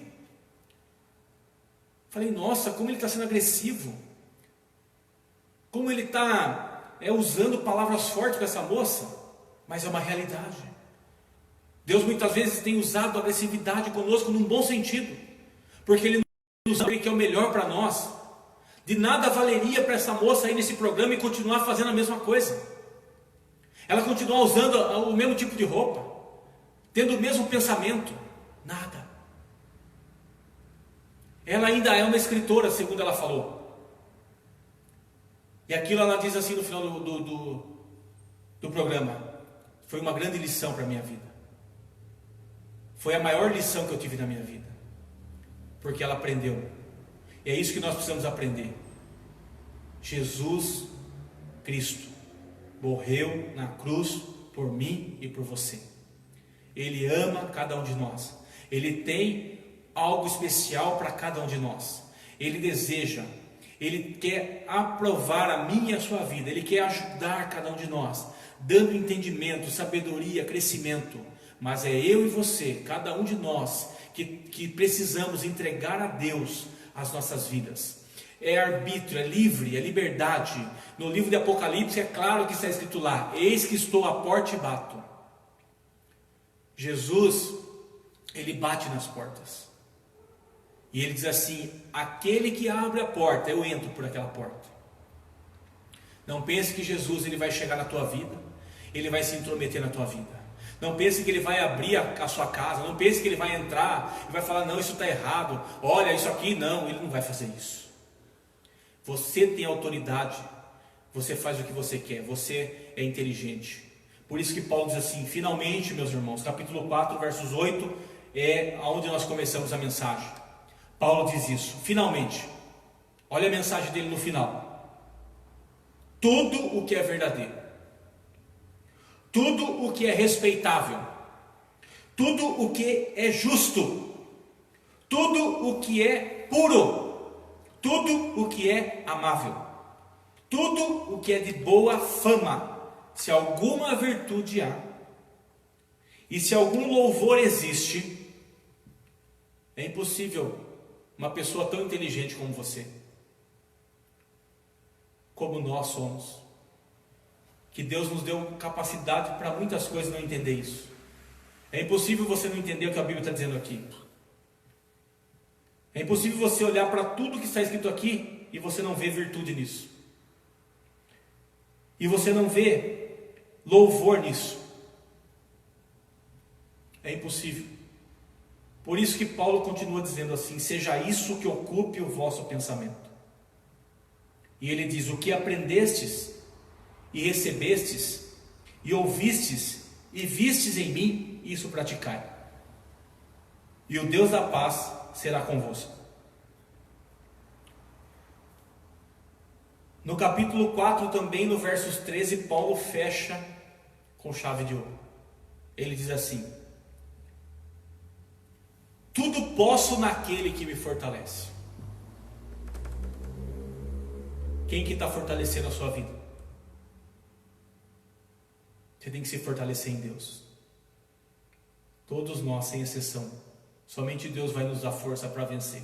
Falei, nossa, como ele está sendo agressivo. Como ele está usando palavras fortes com essa moça. Mas é uma realidade. Deus muitas vezes tem usado a agressividade conosco num bom sentido. Porque Ele nos sabe que é o melhor para nós. De nada valeria para essa moça ir nesse programa e continuar fazendo a mesma coisa. Ela continuar usando o mesmo tipo de roupa, tendo o mesmo pensamento. Nada. Ela ainda é uma escritora, segundo ela falou. E aquilo ela diz assim no final do programa: foi uma grande lição para a minha vida. Foi a maior lição que eu tive na minha vida. Porque ela aprendeu. E é isso que nós precisamos aprender. Jesus Cristo morreu na cruz por mim e por você. Ele ama cada um de nós. Ele tem algo especial para cada um de nós. Ele deseja, Ele quer aprovar a minha e a sua vida. Ele quer ajudar cada um de nós, dando entendimento, sabedoria, crescimento. Mas é eu e você, cada um de nós, que precisamos entregar a Deus as nossas vidas. É arbítrio, é livre, é liberdade. No livro de Apocalipse é claro que está escrito lá: eis que estou à porta e bato. Jesus, Ele bate nas portas. E Ele diz assim: aquele que abre a porta, eu entro por aquela porta. Não pense que Jesus Ele vai chegar na tua vida, Ele vai se intrometer na tua vida. Não pense que Ele vai abrir a sua casa. Não pense que Ele vai entrar e vai falar: não, isso está errado, olha, isso aqui não. Ele não vai fazer isso. Você tem autoridade. Você faz o que você quer. Você é inteligente. Por isso que Paulo diz assim, finalmente, meus irmãos, capítulo 4, versos 8, é onde nós começamos a mensagem. Paulo diz isso, finalmente. Olha a mensagem dele no final: tudo o que é verdadeiro, tudo o que é respeitável, tudo o que é justo, tudo o que é puro, tudo o que é amável, tudo o que é de boa fama, se alguma virtude há, e se algum louvor existe. É impossível uma pessoa tão inteligente como você, como nós somos, que Deus nos deu capacidade para muitas coisas, não entender isso. É impossível você não entender o que a Bíblia está dizendo aqui. É impossível você olhar para tudo que está escrito aqui e você não ver virtude nisso. E você não vê louvor nisso. É impossível. Por isso que Paulo continua dizendo assim: seja isso que ocupe o vosso pensamento. E ele diz: o que aprendestes e recebestes e ouvistes e vistes em mim, isso praticai, e o Deus da paz será convosco. No capítulo 4 também, no versos 13, Paulo fecha com chave de ouro. Ele diz assim: tudo posso naquele que me fortalece. Quem que está fortalecendo a sua vida? Você tem que se fortalecer em Deus. Todos nós, sem exceção. Somente Deus vai nos dar força para vencer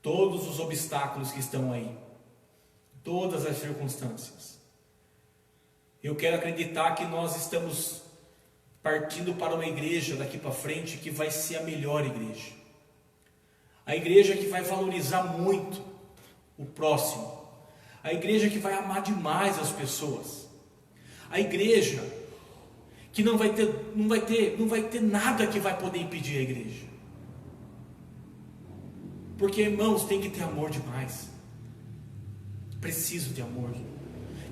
todos os obstáculos que estão aí, todas as circunstâncias. Eu quero acreditar que nós estamos partindo para uma igreja daqui para frente que vai ser a melhor igreja. A igreja que vai valorizar muito o próximo. A igreja que vai amar demais as pessoas. A igreja que não vai ter nada que vai poder impedir a igreja. Porque, irmãos, tem que ter amor demais. Preciso de amor.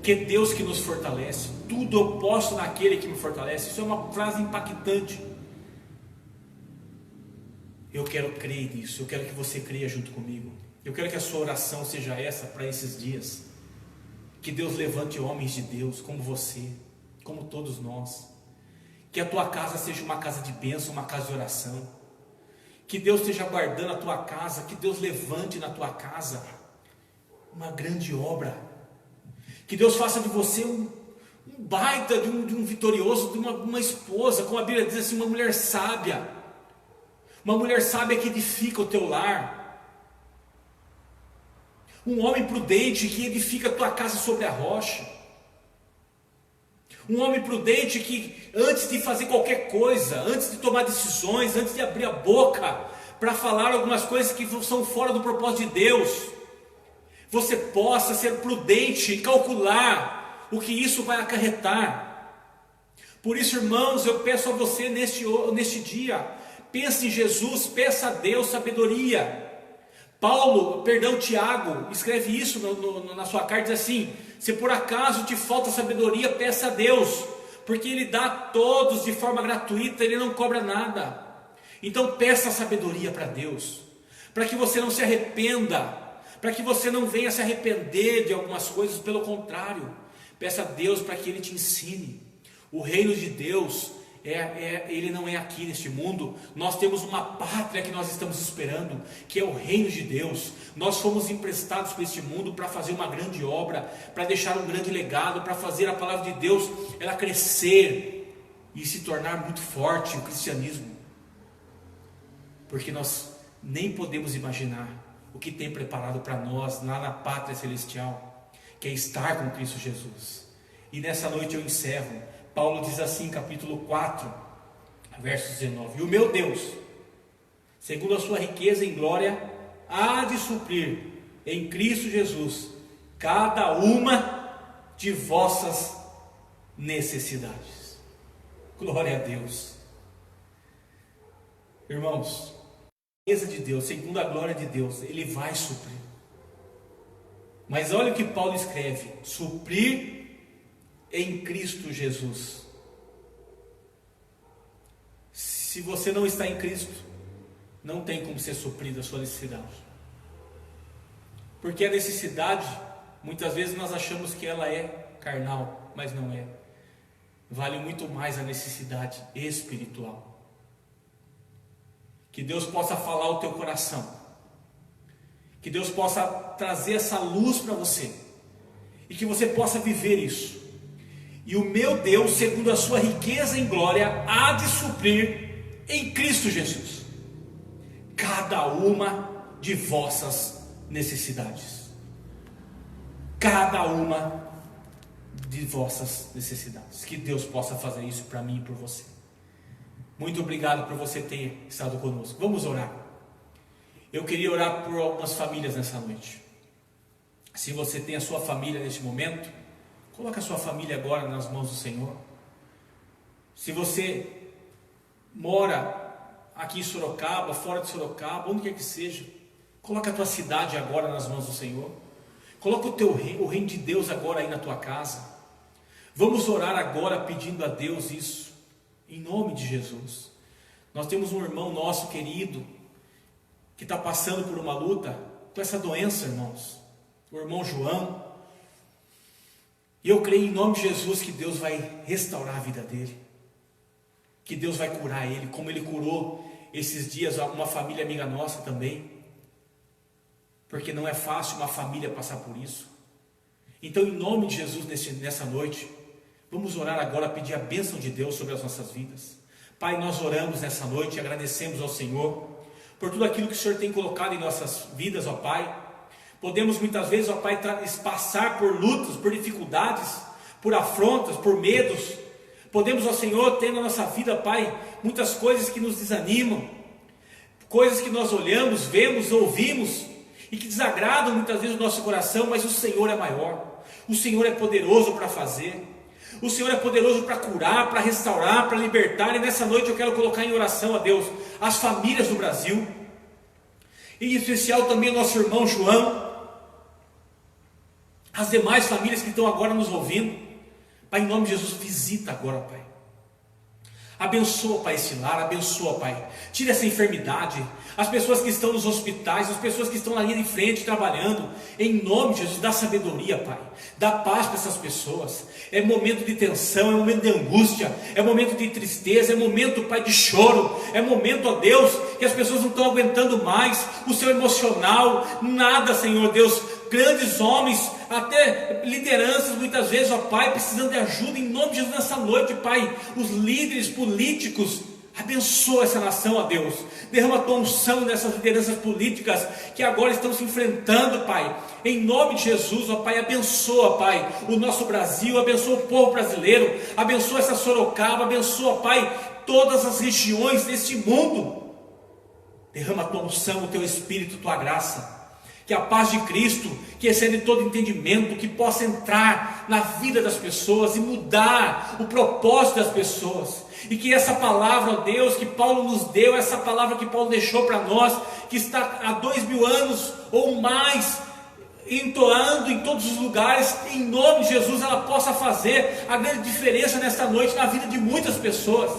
Que é Deus que nos fortalece. Tudo eu posso naquele que me fortalece. Isso é uma frase impactante. Eu quero crer nisso. Eu quero que você creia junto comigo. Eu quero que a sua oração seja essa para esses dias. Que Deus levante homens de Deus como você, como todos nós. Que a tua casa seja uma casa de bênção, uma casa de oração. Que Deus esteja guardando a tua casa. Que Deus levante na tua casa uma grande obra. Que Deus faça de você um baita de um vitorioso, de uma esposa, como a Bíblia diz assim, uma mulher sábia. Uma mulher sábia que edifica o teu lar. Um homem prudente que edifica a tua casa sobre a rocha. Um homem prudente que antes de fazer qualquer coisa, antes de tomar decisões, antes de abrir a boca para falar algumas coisas que são fora do propósito de Deus, você possa ser prudente e calcular o que isso vai acarretar. Por isso, irmãos, eu peço a você neste dia, pense em Jesus, peça a Deus sabedoria. Tiago, escreve isso na sua carta, diz assim: se por acaso te falta sabedoria, peça a Deus, porque Ele dá a todos de forma gratuita, Ele não cobra nada. Então peça sabedoria para Deus, para que você não se arrependa, para que você não venha se arrepender de algumas coisas, pelo contrário, peça a Deus para que Ele te ensine. O reino de Deus, Ele não é aqui neste mundo. Nós temos uma pátria que nós estamos esperando, que é o reino de Deus. Nós fomos emprestados para este mundo para fazer uma grande obra, para deixar um grande legado, para fazer a palavra de Deus ela crescer e se tornar muito forte, o cristianismo. Porque nós nem podemos imaginar o que tem preparado para nós lá na pátria celestial, que é estar com Cristo Jesus. E nessa noite eu encerro. Paulo diz assim, capítulo 4, verso 19: e o meu Deus, segundo a sua riqueza em glória, há de suprir em Cristo Jesus cada uma de vossas necessidades. Glória a Deus. Irmãos, a riqueza de Deus, segundo a glória de Deus, Ele vai suprir. Mas olha o que Paulo escreve: suprir em Cristo Jesus. Se você não está em Cristo, não tem como ser suprida a sua necessidade. Porque a necessidade, muitas vezes nós achamos que ela é carnal, mas não é. Vale muito mais a necessidade espiritual. Que Deus possa falar ao teu coração. Que Deus possa trazer essa luz para você. E que você possa viver isso. E o meu Deus, segundo a sua riqueza em glória, há de suprir em Cristo Jesus cada uma de vossas necessidades. Cada uma de vossas necessidades. Que Deus possa fazer isso para mim e por você. Muito obrigado por você ter estado conosco. Vamos orar. Eu queria orar por algumas famílias nessa noite. Se você tem a sua família neste momento, coloque a sua família agora nas mãos do Senhor. Se você mora aqui em Sorocaba, fora de Sorocaba, onde quer que seja, coloque a tua cidade agora nas mãos do Senhor. Coloque o reino de Deus agora aí na tua casa. Vamos orar agora pedindo a Deus isso, em nome de Jesus. Nós temos um irmão nosso querido, que está passando por uma luta com essa doença, irmãos. O irmão João. E eu creio em nome de Jesus que Deus vai restaurar a vida dele. Que Deus vai curar ele, como ele curou esses dias uma família amiga nossa também. Porque não é fácil uma família passar por isso. Então, em nome de Jesus, nessa noite, vamos orar agora, pedir a bênção de Deus sobre as nossas vidas. Pai, nós oramos nessa noite e agradecemos ao Senhor por tudo aquilo que o Senhor tem colocado em nossas vidas, ó Pai. Podemos muitas vezes, ó Pai, passar por lutas, por dificuldades, por afrontas, por medos, Podemos, ó Senhor, ter na nossa vida, Pai, muitas coisas que nos desanimam, coisas que nós olhamos, vemos, ouvimos e que desagradam muitas vezes o nosso coração, mas o Senhor é maior, o Senhor é poderoso para fazer, o Senhor é poderoso para curar, para restaurar, para libertar. E nessa noite eu quero colocar em oração a Deus as famílias do Brasil, em especial também o nosso irmão João, as demais famílias que estão agora nos ouvindo. Pai, em nome de Jesus, visita agora, Pai. Abençoa, Pai, esse lar, abençoa, Pai. Tira essa enfermidade, as pessoas que estão nos hospitais, as pessoas que estão na linha de frente trabalhando. Em nome de Jesus, dá sabedoria, Pai. Dá paz para essas pessoas. É momento de tensão, é momento de angústia, é momento de tristeza, é momento, Pai, de choro. É momento, ó Deus, que as pessoas não estão aguentando mais o seu emocional. Nada, Senhor Deus. Grandes homens, até lideranças muitas vezes, ó Pai, precisando de ajuda. Em nome de Jesus, nessa noite, Pai, os líderes políticos, abençoa essa nação, ó Deus. Derrama a tua unção nessas lideranças políticas que agora estão se enfrentando, Pai. Em nome de Jesus, ó Pai, abençoa, Pai, o nosso Brasil, abençoa o povo brasileiro, abençoa essa Sorocaba, abençoa, Pai, todas as regiões deste mundo. Derrama a tua unção, o teu Espírito, tua graça. Que a paz de Cristo, que excede todo entendimento, que possa entrar na vida das pessoas e mudar o propósito das pessoas. E que essa palavra, ó Deus, que Paulo nos deu, essa palavra que Paulo deixou para nós, que está há 2000 anos ou mais, entoando em todos os lugares, em nome de Jesus, ela possa fazer a grande diferença nesta noite na vida de muitas pessoas.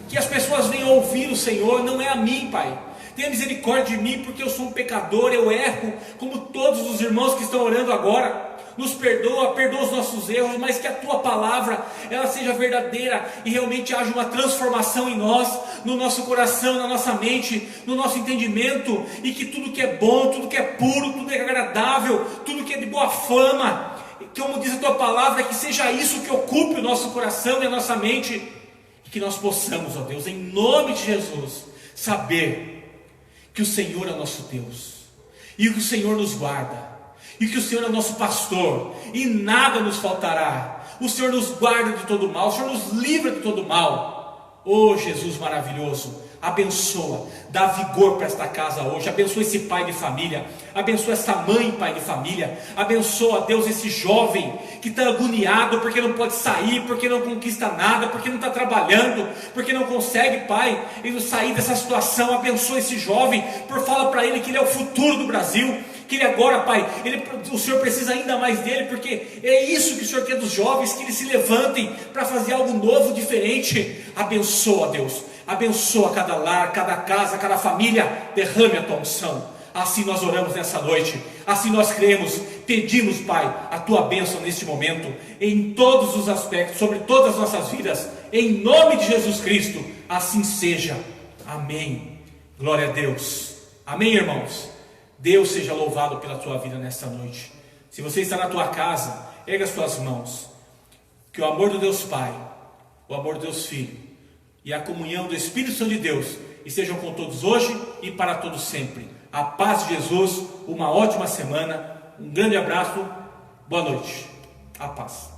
Que as pessoas venham ouvir o Senhor, não é a mim, Pai. Tenha misericórdia de mim, porque eu sou um pecador, eu erro, como todos os irmãos que estão orando agora. Nos perdoa, perdoa os nossos erros, mas que a tua palavra, ela seja verdadeira e realmente haja uma transformação em nós, no nosso coração, na nossa mente, no nosso entendimento, e que tudo que é bom, tudo que é puro, tudo que é agradável, tudo que é de boa fama, como diz a tua palavra, que seja isso que ocupe o nosso coração e a nossa mente, e que nós possamos, ó Deus, em nome de Jesus, saber que o Senhor é nosso Deus, e que o Senhor nos guarda, e que o Senhor é nosso pastor, e nada nos faltará. O Senhor nos guarda de todo mal, o Senhor nos livra de todo mal. Oh Jesus maravilhoso, abençoa, dá vigor para esta casa hoje, abençoa esse pai de família, abençoa essa mãe, pai de família, abençoa, Deus, esse jovem que está agoniado porque não pode sair, porque não conquista nada, porque não está trabalhando, porque não consegue, Pai, sair dessa situação. Abençoa esse jovem, fala para ele que ele é o futuro do Brasil, que ele agora, Pai, o Senhor precisa ainda mais dele, porque é isso que o Senhor quer dos jovens, que eles se levantem para fazer algo novo, diferente. Abençoa, Deus, abençoa cada lar, cada casa, cada família, derrame a tua unção. Assim nós oramos nessa noite, assim nós cremos, pedimos, Pai, a tua bênção neste momento, em todos os aspectos, sobre todas as nossas vidas, em nome de Jesus Cristo, assim seja, amém. Glória a Deus, amém, irmãos. Deus seja louvado pela tua vida nesta noite. Se você está na tua casa, erga as tuas mãos, que o amor do Deus Pai, o amor do Deus Filho e a comunhão do Espírito Santo de Deus estejam com todos hoje e para todos sempre. A paz de Jesus, uma ótima semana, um grande abraço, boa noite, a paz.